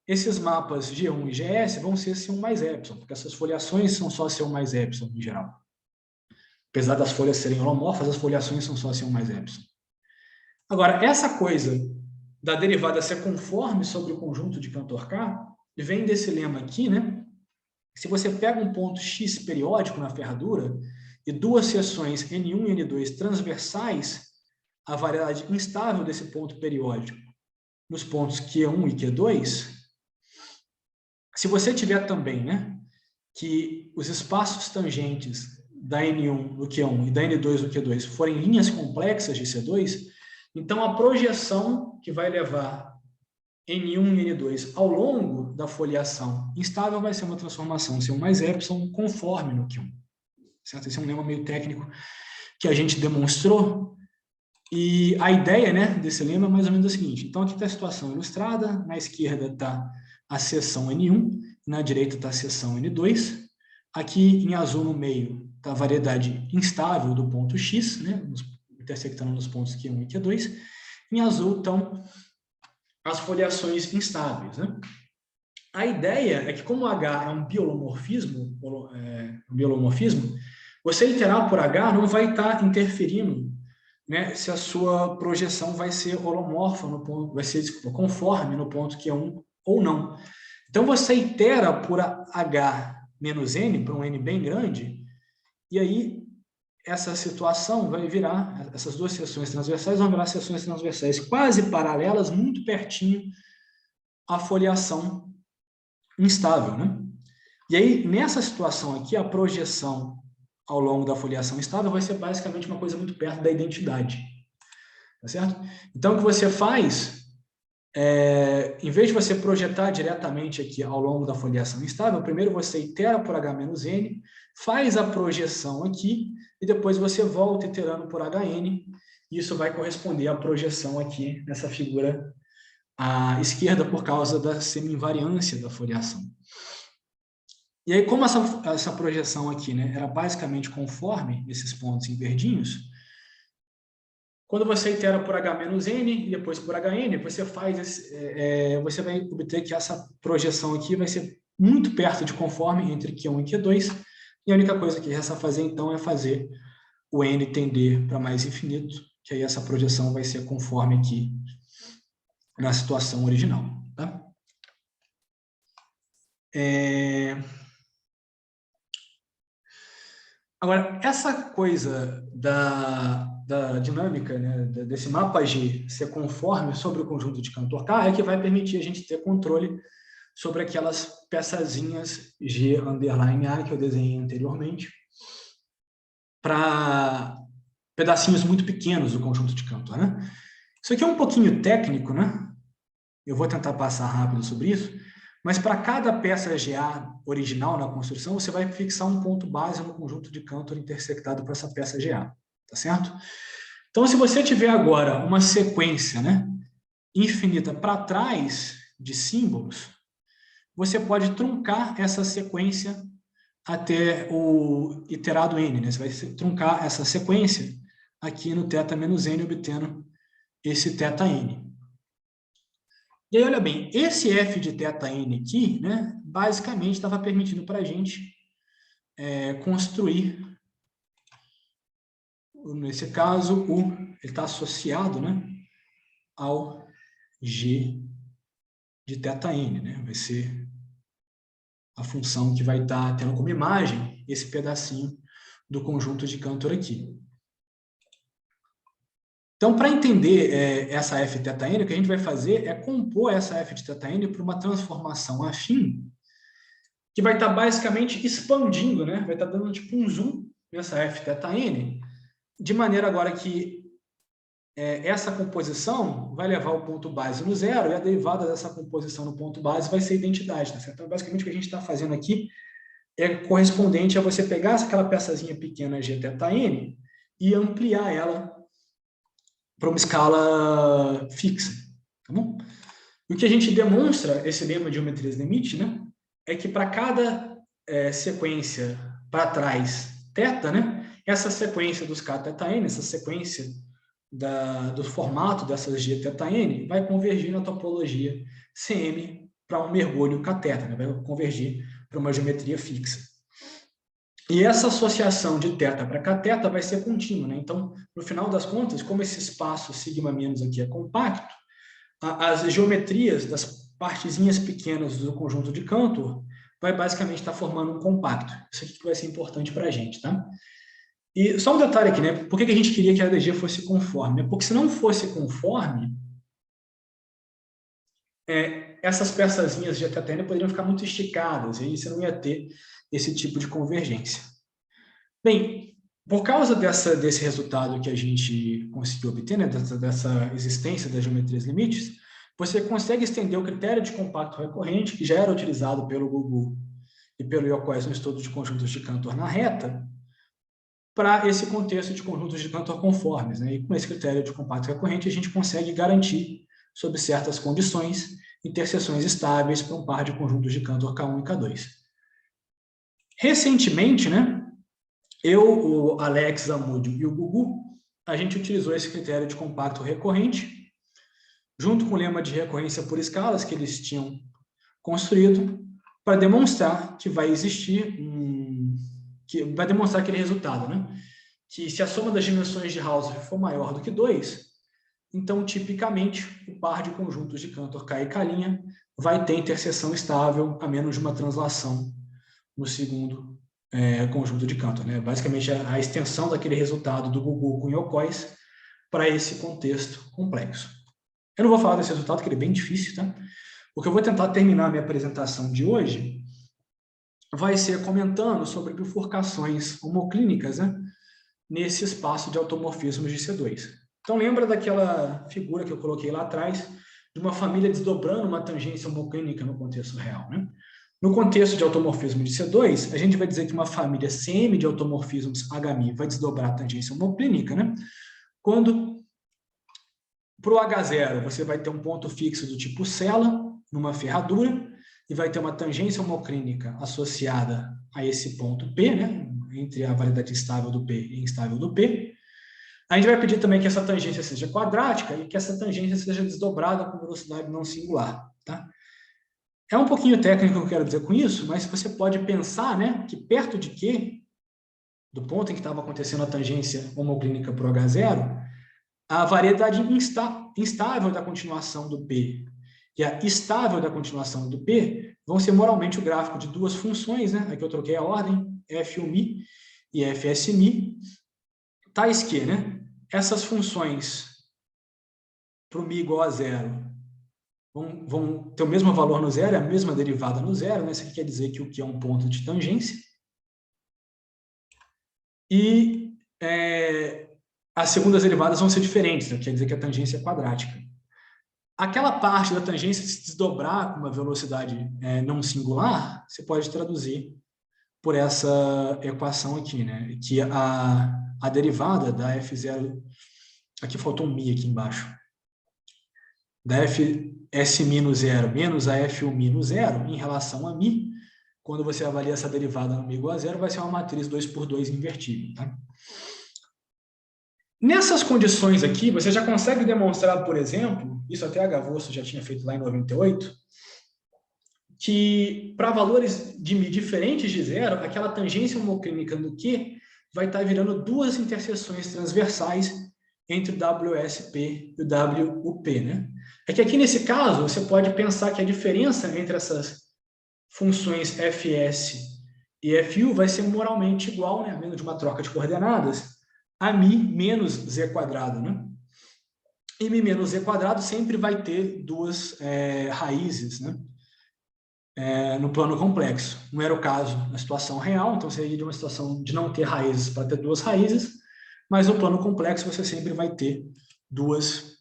esses mapas G1 e GS vão ser C1 mais epsilon, porque essas foliações são só C1 mais epsilon em geral. Apesar das folhas serem holomorfas, as foliações são só C1 mais epsilon. Agora, essa coisa da derivada ser conforme sobre o conjunto de Cantor-K vem desse lema aqui, né? Se você pega um ponto X periódico na ferradura e duas seções N1 e N2 transversais, a variedade instável desse ponto periódico nos pontos Q1 e Q2, se você tiver também, né, que os espaços tangentes da N1 no Q1 e da N2 no Q2 forem linhas complexas de C2, então a projeção que vai levar N1 e N2 ao longo da foliação instável vai ser uma transformação C1 mais epsilon conforme no Q1. Certo? Esse é um lema meio técnico que a gente demonstrou. E a ideia, né, desse lema é mais ou menos a seguinte. Então, aqui está a situação ilustrada. Na esquerda está a seção N1, na direita está a seção N2. Aqui, em azul no meio, está a variedade instável do ponto X, né, intersectando nos pontos Q1 e Q2. Em azul estão as foliações instáveis, né? A ideia é que, como H é um biolomorfismo, você iterar por H não vai estar interferindo, né, se a sua projeção vai ser holomorfa no ponto, vai ser, desculpa, conforme no ponto Q1 ou não. Então você itera por H menos N, para um N bem grande, e aí essa situação vai virar, essas duas seções transversais vão virar seções transversais quase paralelas, muito pertinho à foliação instável, né? E aí, nessa situação aqui, a projeção ao longo da foliação instável vai ser basicamente uma coisa muito perto da identidade. Tá certo? Então, o que você faz, em vez de você projetar diretamente aqui ao longo da foliação instável, primeiro você itera por H menos N, faz a projeção aqui, e depois você volta iterando por HN, e isso vai corresponder à projeção aqui nessa figura à esquerda por causa da semi-invariância da foliação. E aí, como essa projeção aqui, né, era basicamente conforme esses pontos em verdinhos, quando você itera por H-N e depois por HN, você você vai obter que essa projeção aqui vai ser muito perto de conforme entre Q1 e Q2, e a única coisa que resta fazer, então, é fazer o N tender para mais infinito, que aí essa projeção vai ser conforme aqui na situação original. Tá? Agora, essa coisa da dinâmica, né, desse mapa G ser conforme sobre o conjunto de Cantor-K é que vai permitir a gente ter controle sobre aquelas peçazinhas G underline A que eu desenhei anteriormente para pedacinhos muito pequenos do conjunto de Cantor, né? Isso aqui é um pouquinho técnico, né? Eu vou tentar passar rápido sobre isso, mas para cada peça GA original na construção, você vai fixar um ponto base no conjunto de Cantor intersectado por essa peça GA, tá certo? Então, se você tiver agora uma sequência, né, infinita para trás de símbolos, você pode truncar essa sequência até o iterado n, né? Você vai truncar essa sequência aqui no θ menos n, obtendo esse θn. E aí, olha bem, esse f de θn aqui, né, basicamente estava permitindo para a gente construir, nesse caso, ele está associado, né, ao g de θn, né? Vai ser a função que vai estar tendo como imagem esse pedacinho do conjunto de Cantor aqui. Então, para entender essa f de θn, o que a gente vai fazer é compor essa f de θn por uma transformação afim, que vai estar basicamente expandindo, né? Vai estar dando tipo um zoom nessa f de θn, de maneira agora que essa composição vai levar o ponto base no zero, e a derivada dessa composição no ponto base vai ser a identidade, tá certo? Então, basicamente, o que a gente está fazendo aqui é correspondente a você pegar aquela peçazinha pequena g θn e ampliar ela para uma escala fixa, tá bom? O que a gente demonstra, esse lema de geometrias limite, né, é que para cada sequência para trás θ, né, essa sequência dos kθn, essa sequência do formato dessas G θn vai convergir na topologia CM para um mergulho cateto, né? Vai convergir para uma geometria fixa. E essa associação de θ para cateto vai ser contínua, né? Então, no final das contas, como esse espaço sigma menos aqui é compacto, as geometrias das partezinhas pequenas do conjunto de Cantor vai basicamente estar formando um compacto. Isso aqui que vai ser importante para a gente, tá? E só um detalhe aqui, né? Por que a gente queria que a ADG fosse conforme? Porque se não fosse conforme, essas peçazinhas de θn poderiam ficar muito esticadas, e aí você não ia ter esse tipo de convergência. Bem, por causa desse resultado que a gente conseguiu obter, né, dessa existência das geometrias limites, você consegue estender o critério de compacto recorrente, que já era utilizado pelo Gugu e pelo Yokoi no estudo de conjuntos de Cantor na reta, para esse contexto de conjuntos de Cantor conformes, né? E com esse critério de compacto recorrente, a gente consegue garantir, sob certas condições, interseções estáveis para um par de conjuntos de Cantor K1 e K2. Recentemente, né, o Alex Amúdio e o Gugu, a gente utilizou esse critério de compacto recorrente, junto com o lema de recorrência por escalas que eles tinham construído, para demonstrar que vai existir que vai demonstrar aquele resultado, né? Que se a soma das dimensões de Hausdorff for maior do que 2, então, tipicamente, o par de conjuntos de Cantor K e K' vai ter interseção estável a menos de uma translação no segundo conjunto de Cantor, né? Basicamente, a extensão daquele resultado do Gugu com Yokois para esse contexto complexo. Eu não vou falar desse resultado, que ele é bem difícil, tá? O que eu vou tentar terminar a minha apresentação de hoje vai ser comentando sobre bifurcações homoclínicas, né, nesse espaço de automorfismos de C2. Então, lembra daquela figura que eu coloquei lá atrás, de uma família desdobrando uma tangência homoclínica no contexto real, né? No contexto de automorfismo de C2, a gente vai dizer que uma família CM de automorfismos HMI vai desdobrar a tangência homoclínica, né? Quando, para o H0, você vai ter um ponto fixo do tipo cela, numa ferradura, e vai ter uma tangência homoclínica associada a esse ponto P, né? Entre a validade estável do P e instável do P. A gente vai pedir também que essa tangência seja quadrática e que essa tangência seja desdobrada com velocidade não singular, tá? É um pouquinho técnico o que eu quero dizer com isso, mas você pode pensar, né, que perto de Q, do ponto em que estava acontecendo a tangência homoclínica para o H0, a variedade instável da continuação do P e a estável da continuação do P vão ser moralmente o gráfico de duas funções, né? Aqui eu troquei a ordem, F1mi e Fsmi, tais que, né, essas funções para o mi igual a zero vão ter o mesmo valor no zero, é a mesma derivada no zero, né? Isso aqui quer dizer que o que é um ponto de tangência. E as segundas derivadas vão ser diferentes, né? Quer dizer que a tangência é quadrática. Aquela parte da tangência se desdobrar com uma velocidade não singular, você pode traduzir por essa equação aqui, né? Que a derivada da F0... Aqui faltou um mi aqui embaixo. Da Fsmi no zero menos a F1mi no zero em relação a mi, quando você avalia essa derivada no mi igual a zero, vai ser uma matriz 2×2 invertível, tá? Nessas condições aqui, você já consegue demonstrar, por exemplo, isso até a Gavosso já tinha feito lá em 98, que para valores de mi diferentes de zero, aquela tangência homoclínica no Q vai estar virando duas interseções transversais entre o WSP e o WUP, né? É que aqui nesse caso, você pode pensar que a diferença entre essas funções Fs e Fu vai ser moralmente igual, né? Menos de uma troca de coordenadas, a mi menos z quadrado, né? E mi menos z quadrado sempre vai ter duas raízes, né? No plano complexo. Não era o caso na situação real, então seria de uma situação de não ter raízes para ter duas raízes, mas no plano complexo você sempre vai ter duas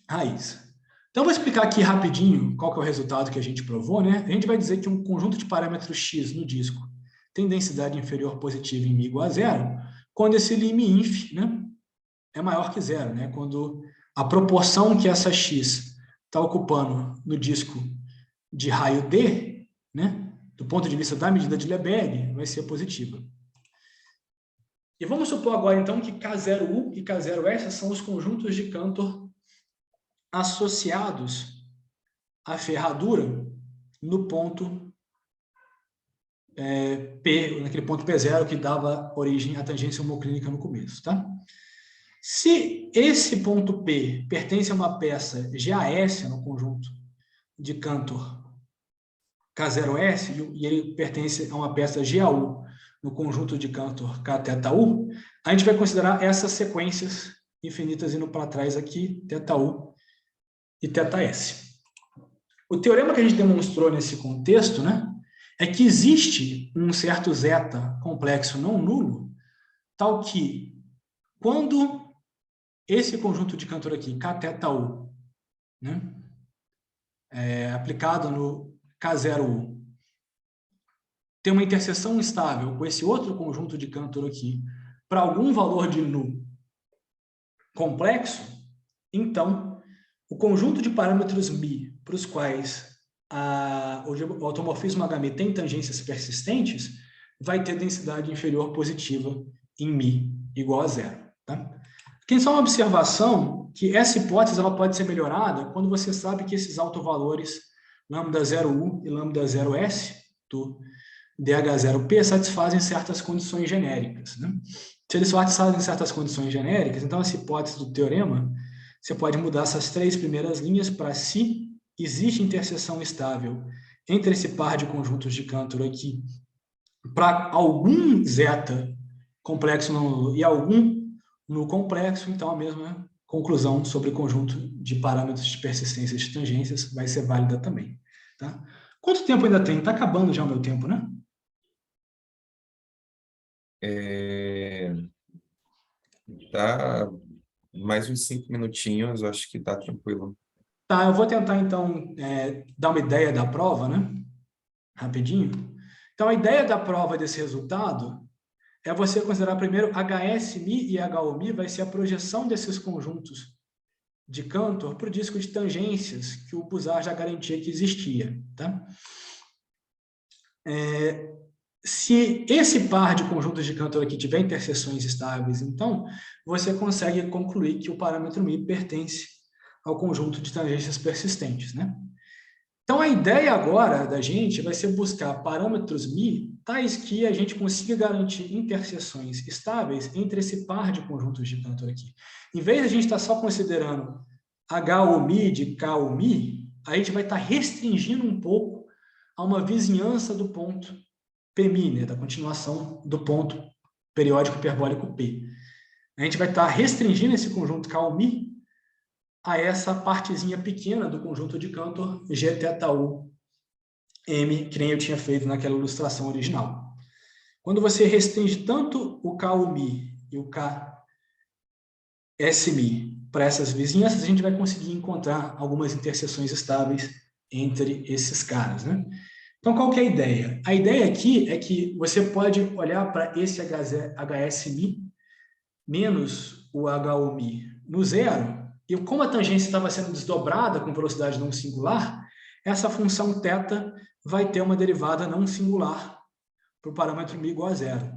raízes. Então, eu vou explicar aqui rapidinho qual que é o resultado que a gente provou, né? A gente vai dizer que um conjunto de parâmetros x no disco tem densidade inferior positiva em mi igual a zero, quando esse lim_inf, né, é maior que zero, né? Quando a proporção que essa x está ocupando no disco de raio D, né, do ponto de vista da medida de Lebesgue, vai ser positiva. E vamos supor agora, então, que K0U e K0S são os conjuntos de Cantor associados à ferradura no ponto P, naquele ponto P0 que dava origem à tangência homoclínica no começo, tá? Se esse ponto P pertence a uma peça GAS no conjunto de Cantor K0S e ele pertence a uma peça GAU no conjunto de Cantor Kθu, a gente vai considerar essas sequências infinitas indo para trás aqui, θu e θs. O teorema que a gente demonstrou nesse contexto, né, é que existe um certo zeta complexo não nulo, tal que quando esse conjunto de Cantor aqui, Kθu, né, aplicado no K0U, tem uma interseção estável com esse outro conjunto de Cantor aqui, para algum valor de nu complexo, então, o conjunto de parâmetros μ para os quais o automorfismo HM tem tangências persistentes, vai ter densidade inferior positiva em μ igual a zero. Tá? Aqui só uma observação que essa hipótese ela pode ser melhorada quando você sabe que esses autovalores λ0U e λ0S do DH0P satisfazem certas condições genéricas. Né? Se eles satisfazem certas condições genéricas, então essa hipótese do teorema, você pode mudar essas três primeiras linhas para se existe interseção estável entre esse par de conjuntos de Cantor aqui para algum zeta complexo não nulo e algum no complexo, então a mesma conclusão sobre o conjunto de parâmetros de persistência de tangências vai ser válida também. Tá? Quanto tempo ainda tem? Está acabando já o meu tempo, né? Tá mais uns 5 minutinhos, acho que tá tranquilo. Tá, eu vou tentar, então, dar uma ideia da prova, né? Rapidinho. Então, a ideia da prova desse resultado é você considerar primeiro HS-Mi e HO-Mi vai ser a projeção desses conjuntos de Cantor para o disco de tangências que o Puzar já garantia que existia. Tá? Se esse par de conjuntos de Cantor aqui tiver interseções estáveis, então, você consegue concluir que o parâmetro μ pertence ao conjunto de tangências persistentes. Né? Então, a ideia agora da gente vai ser buscar parâmetros μ tais que a gente consiga garantir interseções estáveis entre esse par de conjuntos de Cantor aqui. Em vez de a gente estar só considerando HO-Mi de KO-Mi, a gente vai estar restringindo um pouco a uma vizinhança do ponto Pμ, né, da continuação do ponto periódico hiperbólico P. A gente vai estar restringindo esse conjunto KO-Mi a essa partezinha pequena do conjunto de Cantor Gθu M, que nem eu tinha feito naquela ilustração original. Quando você restringe tanto o KU-Mi e o KS-Mi para essas vizinhanças, a gente vai conseguir encontrar algumas interseções estáveis entre esses caras. Né? Então, qual que é a ideia? A ideia aqui é que você pode olhar para esse HS-Mi menos o HU-Mi no zero, e como a tangência estava sendo desdobrada com velocidade não singular, essa função θ vai ter uma derivada não singular para o parâmetro μ igual a zero.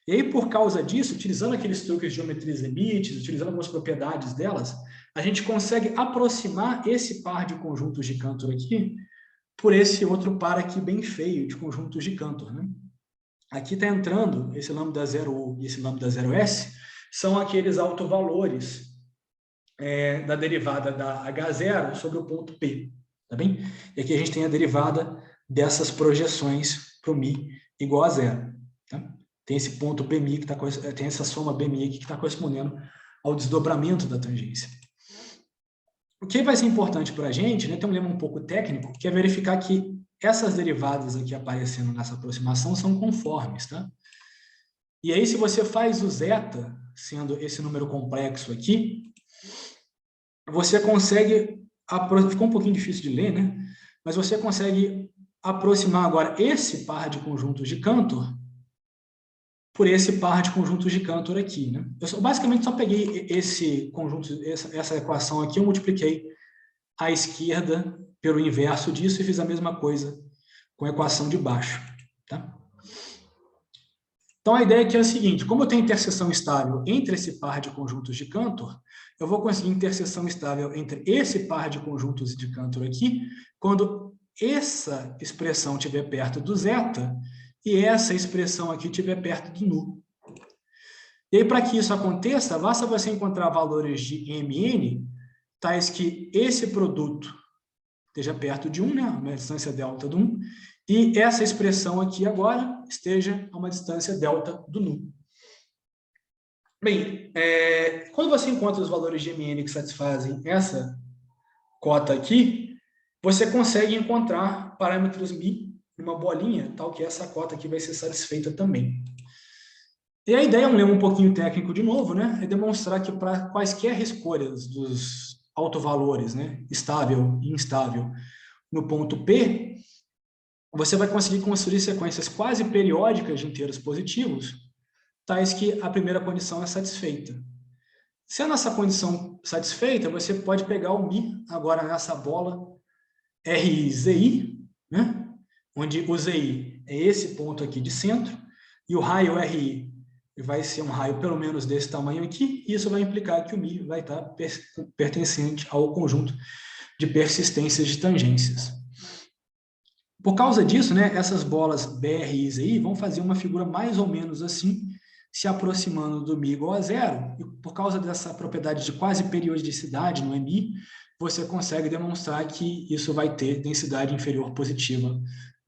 E aí, por causa disso, utilizando aqueles truques de geometrias limites, utilizando algumas propriedades delas, a gente consegue aproximar esse par de conjuntos de Cantor aqui por esse outro par aqui bem feio de conjuntos de Cantor. Né? Aqui está entrando esse λ0U e esse λ0S, são aqueles autovalores da derivada da H0 sobre o ponto P. Tá bem? E aqui a gente tem a derivada dessas projeções para o μ igual a zero. Tá? Tem esse ponto Bμ, tem essa soma Bμ aqui que está correspondendo ao desdobramento da tangência. O que vai ser importante para a gente, né, tem um lema um pouco técnico, que é verificar que essas derivadas aqui aparecendo nessa aproximação são conformes. Tá? E aí, se você faz o zeta, sendo esse número complexo aqui, você consegue, ficou um pouquinho difícil de ler, né? Mas você consegue aproximar agora esse par de conjuntos de Cantor por esse par de conjuntos de Cantor aqui. Né? Eu basicamente só peguei esse conjunto, essa equação aqui, eu multipliquei à esquerda pelo inverso disso e fiz a mesma coisa com a equação de baixo. Tá? Então, a ideia aqui é a seguinte, como eu tenho interseção estável entre esse par de conjuntos de Cantor, eu vou conseguir interseção estável entre esse par de conjuntos de Cantor aqui, quando essa expressão estiver perto do zeta e essa expressão aqui estiver perto do nu. E aí, para que isso aconteça, basta você encontrar valores de Mn, tais que esse produto esteja perto de 1, né, uma distância delta do 1, e essa expressão aqui agora esteja a uma distância delta do nu. Bem, quando você encontra os valores de Mn que satisfazem essa cota aqui, você consegue encontrar parâmetros μ numa bolinha, tal que essa cota aqui vai ser satisfeita também. E a ideia é um lema um pouquinho técnico de novo, né? É demonstrar que para quaisquer escolhas dos autovalores, né? Estável e instável, no ponto P, você vai conseguir construir sequências quase periódicas de inteiros positivos, tais que a primeira condição é satisfeita. Sendo essa condição satisfeita, você pode pegar o μ agora nessa bola RIZI, né? Onde o ZI é esse ponto aqui de centro, e o raio RI vai ser um raio pelo menos desse tamanho aqui, e isso vai implicar que o μ vai estar pertencente ao conjunto de persistências de tangências. Por causa disso, né, essas bolas BR e ZI vão fazer uma figura mais ou menos assim, se aproximando do μ igual a zero, e por causa dessa propriedade de quase periodicidade no MI, você consegue demonstrar que isso vai ter densidade inferior positiva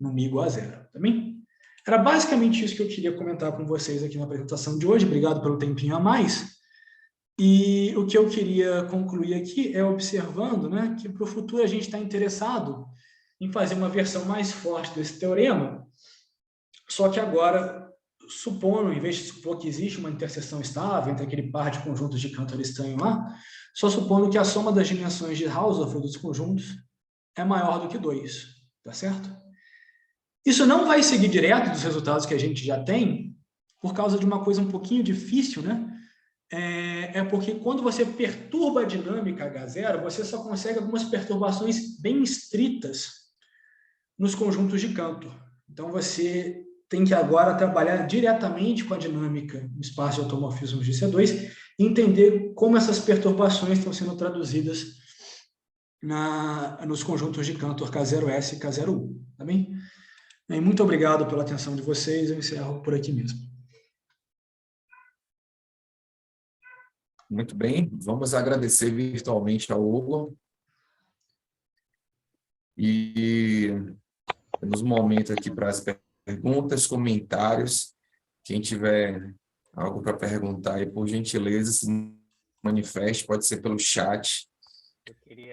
no μ igual a zero, tá bem? Era basicamente isso que eu queria comentar com vocês aqui na apresentação de hoje. Obrigado pelo tempinho a mais. E o que eu queria concluir aqui é observando, né, que para o futuro a gente está interessado em fazer uma versão mais forte desse teorema, só que agora, supondo, em vez de supor que existe uma interseção estável entre aquele par de conjuntos de Cantor estranho lá, só supondo que a soma das dimensões de Hausdorff dos conjuntos é maior do que 2, tá certo? Isso não vai seguir direto dos resultados que a gente já tem, por causa de uma coisa um pouquinho difícil, né? Porque quando você perturba a dinâmica H0, você só consegue algumas perturbações bem estritas nos conjuntos de Cantor. Então, você tem que agora trabalhar diretamente com a dinâmica no espaço de automorfismos de C2 e entender como essas perturbações estão sendo traduzidas nos conjuntos de Cantor K0S e K0U. Tá bem? Bem, muito obrigado pela atenção de vocês. Eu encerro por aqui mesmo. Muito bem, vamos agradecer virtualmente ao Hugo. E temos um momento aqui para as perguntas, comentários. Quem tiver algo para perguntar aí, por gentileza, se manifeste, pode ser pelo chat,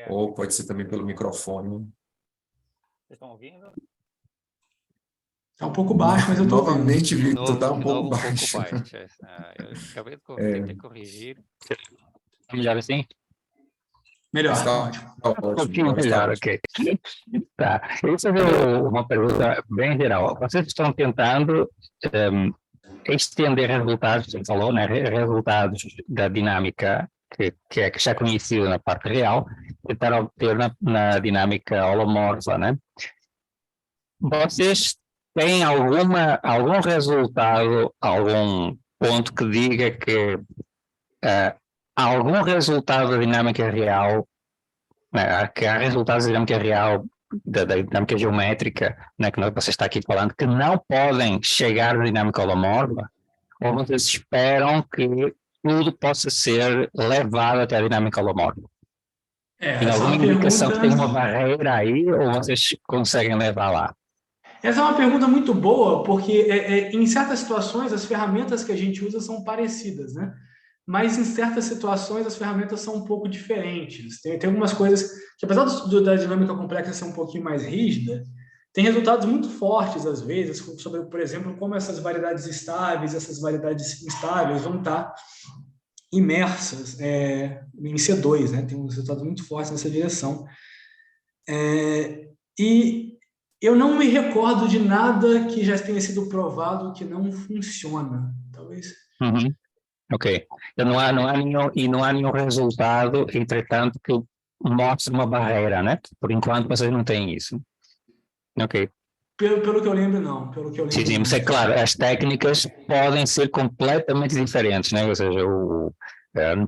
ou pode ser também pelo microfone. Vocês estão ouvindo? Está um pouco baixo, mas eu estou ouvindo. Novamente, Victor, está um pouco Um baixo. pouco baixo. Eu acabei de tentar corrigir. Melhor assim? Melhor, Está ótimo. ótimo, Um pouquinho agora está melhor, ótimo. ok. Tá. Eu vou fazer uma pergunta bem geral. Vocês estão tentando estender resultados, você falou, né? Resultados da dinâmica que já conhecido na parte real, tentar obter na dinâmica holomorfa, né? Vocês têm algum resultado, algum ponto que diga que algum resultado da dinâmica real, né, que há resultados da dinâmica real, da dinâmica geométrica, né, que você está aqui falando, que não podem chegar na dinâmica holomorfa, ou vocês esperam que tudo possa ser levado até a dinâmica holomorfa? Tem Essa é alguma uma indicação que tem uma pergunta... barreira aí, ou vocês conseguem levar lá? Essa é uma pergunta muito boa, porque em certas situações as ferramentas que a gente usa são parecidas, né? Mas em certas situações as ferramentas são um pouco diferentes. Tem algumas coisas que, apesar da dinâmica complexa ser um pouquinho mais rígida, tem resultados muito fortes, às vezes, sobre, por exemplo, como essas variedades estáveis, essas variedades instáveis vão estar imersas em C2, né? Tem uns resultados muito fortes nessa direção. E eu não me recordo de nada que já tenha sido provado que não funciona, talvez. Uhum. Ok. Então não há nenhum resultado, entretanto, que mostre uma barreira, né? Por enquanto vocês não têm isso. Ok. Pelo que eu lembro, não. Pelo que eu lembro, Sim, mas é claro, as técnicas podem ser completamente diferentes, né? Ou seja,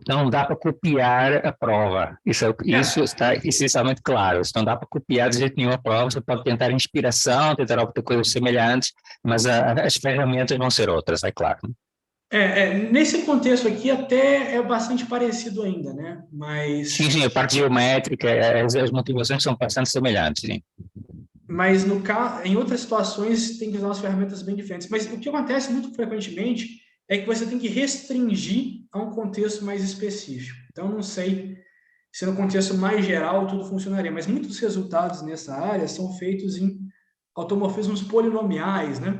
não dá para copiar a prova. Isso está essencialmente claro. Isso não dá para copiar de jeito nenhum a prova. Você pode tentar inspiração, tentar obter coisas semelhantes, mas as ferramentas vão ser outras, é claro. Nesse contexto aqui até é bastante parecido ainda, né? Mas Sim, a parte geométrica, as motivações são bastante semelhantes, sim. Mas no caso, em outras situações tem que usar umas ferramentas bem diferentes. Mas o que acontece muito frequentemente é que você tem que restringir a um contexto mais específico. Então, não sei se no contexto mais geral tudo funcionaria, mas muitos resultados nessa área são feitos em automorfismos polinomiais, né?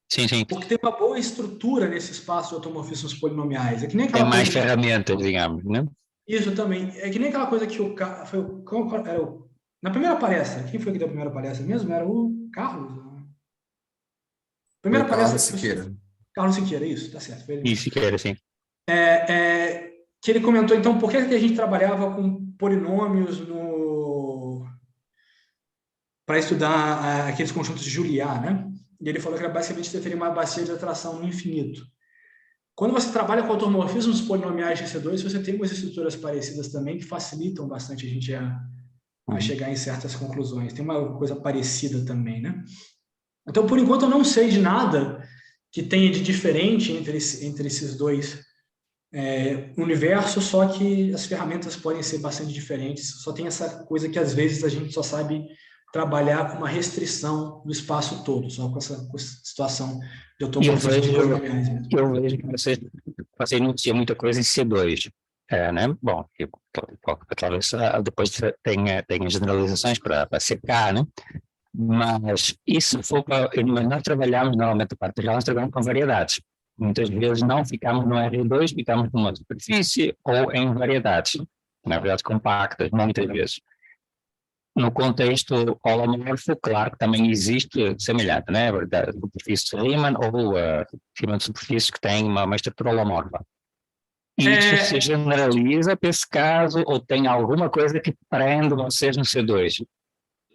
Sim. Porque tem uma boa estrutura nesse espaço de automorfismos polinomiais. É que nem Tem aquela mais coisa ferramentas, digamos, né? Isso também. É que nem aquela coisa que na primeira palestra, quem foi que deu a primeira palestra mesmo? Era o Carlos. Foi Primeira o palestra. Carlos Siqueira. Carlos Siqueira, isso, tá certo. Isso, que era assim. Que ele comentou, então, por que a gente trabalhava com polinômios para estudar aqueles conjuntos de Juliá, né? E ele falou que era basicamente você teria uma bacia de atração no infinito. Quando você trabalha com automorfismos polinomiais de C2, você tem umas estruturas parecidas também que facilitam bastante a gente a chegar em certas conclusões. Tem uma coisa parecida também, né? Então, por enquanto, eu não sei de nada que tenha de diferente entre esses dois universos, só que as ferramentas podem ser bastante diferentes. Só tem essa coisa que, às vezes, a gente só sabe trabalhar com uma restrição do espaço todo, só com essa situação de automorfismos polinomiais mesmo. Eu vejo que você enuncia muita coisa em C2, né? Bom, talvez depois tenha generalizações para CK, né? Mas isso foi nós trabalhamos normalmente a parte geral, nós trabalhamos com variedades. Muitas vezes não ficamos no R2, ficamos numa superfície ou em variedades, na verdade compactas, muitas vezes. No contexto holomorfo, claro que também existe semelhante, né? Da superfície de Riemann ou Riemann de superfície que tem uma estrutura holomorfa. Isso se generaliza para esse caso ou tem alguma coisa que prende vocês no C2?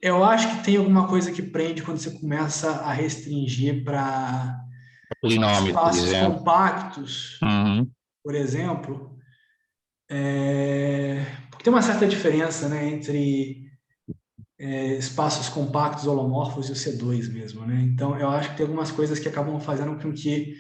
Eu acho que tem alguma coisa que prende quando você começa a restringir para espaços compactos, por exemplo, porque tem uma certa diferença, né, entre espaços compactos holomorfos e o C2 mesmo, né? Então, eu acho que tem algumas coisas que acabam fazendo com que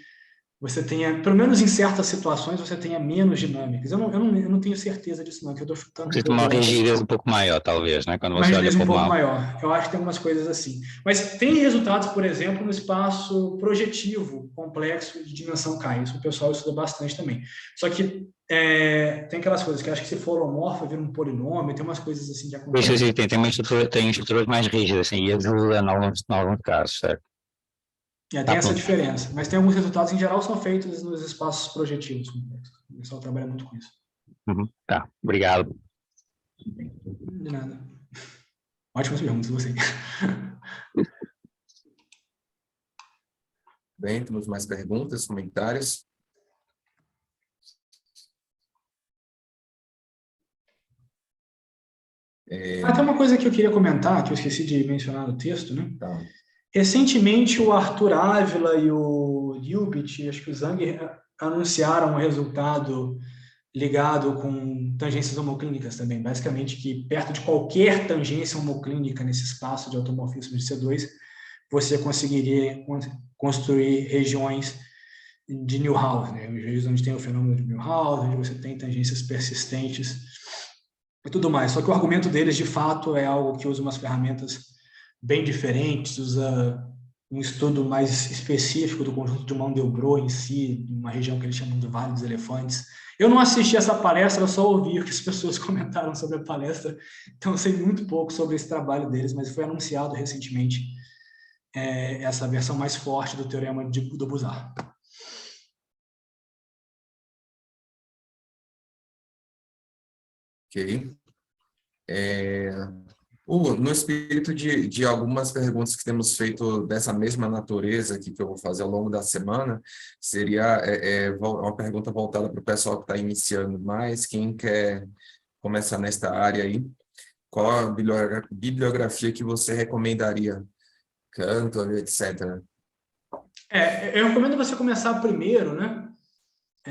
você tenha, pelo menos em certas situações, você tenha menos dinâmicas. Eu não tenho certeza disso, não, que eu estou chutando. Você tem uma rigidez um pouco maior, talvez, né? Quando Uma você olha rigidez para um o pouco mapa. maior. Eu acho que tem algumas coisas assim. Mas tem resultados, por exemplo, no espaço projetivo complexo de dimensão K. Isso o pessoal estuda bastante também. Só que tem aquelas coisas que eu acho que se for holomorfo, vira um polinômio, tem umas coisas assim que acontecem. Isso, tem estruturas mais rígidas, assim, e ajuda em alguns casos, certo? Tem essa diferença. Mas tem alguns resultados, em geral, são feitos nos espaços projetivos complexos. O pessoal trabalha muito com isso. Tá, obrigado. De nada. Ótimas perguntas, você. Bem, temos mais perguntas, comentários? Tem uma coisa que eu queria comentar, que eu esqueci de mencionar no texto, né? Tá. Recentemente, o Arthur Ávila e o Yubit, acho que o Zang, anunciaram um resultado ligado com tangências homoclínicas também. Basicamente, que perto de qualquer tangência homoclínica nesse espaço de automorfismo de C2, você conseguiria construir regiões de Neuhaus, né? Regiões onde tem o fenômeno de Neuhaus, onde você tem tangências persistentes e tudo mais. Só que o argumento deles, de fato, é algo que usa umas ferramentas bem diferentes, usa um estudo mais específico do conjunto de Mandelbrot em si, uma região que eles chamam de Vale dos Elefantes. Eu não assisti essa palestra, eu só ouvi o que as pessoas comentaram sobre a palestra, então eu sei muito pouco sobre esse trabalho deles, mas foi anunciado recentemente essa versão mais forte do teorema do Buzard. Ok. No espírito de algumas perguntas que temos feito dessa mesma natureza aqui, que eu vou fazer ao longo da semana, seria uma pergunta voltada para o pessoal que está iniciando mais, quem quer começar nesta área aí, qual a bibliografia que você recomendaria Cantor, etc. Eu recomendo você começar primeiro, né?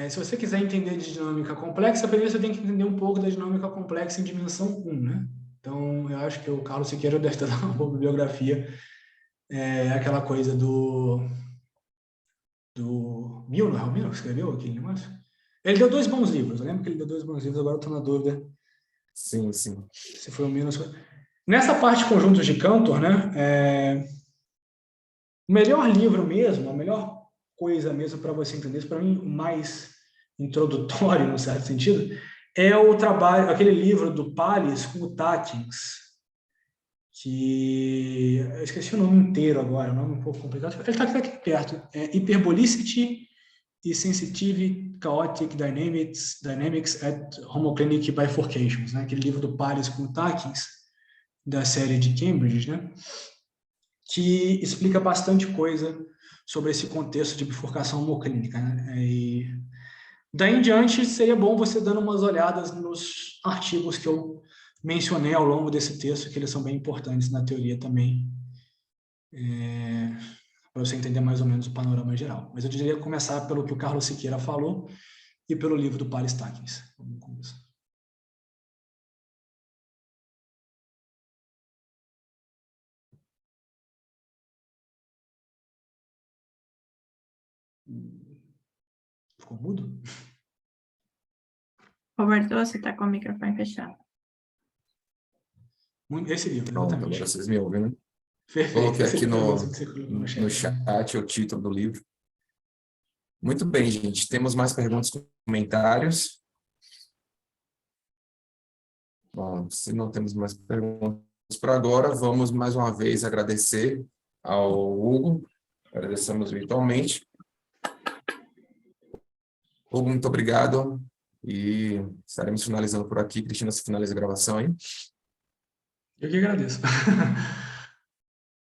Se você quiser entender de dinâmica complexa, primeiro você tem que entender um pouco da dinâmica complexa em dimensão 1, né? Então, eu acho que o Carlos Siqueira deve ter dado uma boa bibliografia. Aquela coisa do Milner, o Milner que escreveu aquele negócio? Ele deu 2 bons livros, eu lembro que ele deu 2 bons livros, agora eu estou na dúvida. Sim, sim. Se foi o Milner. Nessa parte de conjuntos de Cantor, né? O melhor livro mesmo, a melhor coisa mesmo para você entender isso, para mim, o mais introdutório, no certo sentido, é o trabalho, aquele livro do Pallis com o Tatins, que eu esqueci o nome inteiro agora, o nome um pouco complicado. Ele está aqui perto. Hyperbolicity e Sensitive Chaotic Dynamics at Homoclinic Bifurcations, né? Aquele livro do Pallis com o Tatins, da série de Cambridge, né? Que explica bastante coisa sobre esse contexto de bifurcação homoclínica, né? E daí em diante, seria bom você dando umas olhadas nos artigos que eu mencionei ao longo desse texto, que eles são bem importantes na teoria também, para você entender mais ou menos o panorama geral. Mas eu diria começar pelo que o Carlos Siqueira falou e pelo livro do Pallis Tatins. Vamos começar. Ficou mudo? Roberto, você está com o microfone fechado. Esse livro, Pronto, exatamente. agora vocês me ouvem, né? Perfeito. Coloquei aqui no chat. chat o título do livro. Muito bem, gente. Temos mais perguntas e comentários? Bom, se não temos mais perguntas por agora, vamos mais uma vez agradecer ao Hugo. Agradecemos virtualmente. Hugo, muito obrigado. E estaremos finalizando por aqui. Cristina, você finaliza a gravação aí? Eu que agradeço.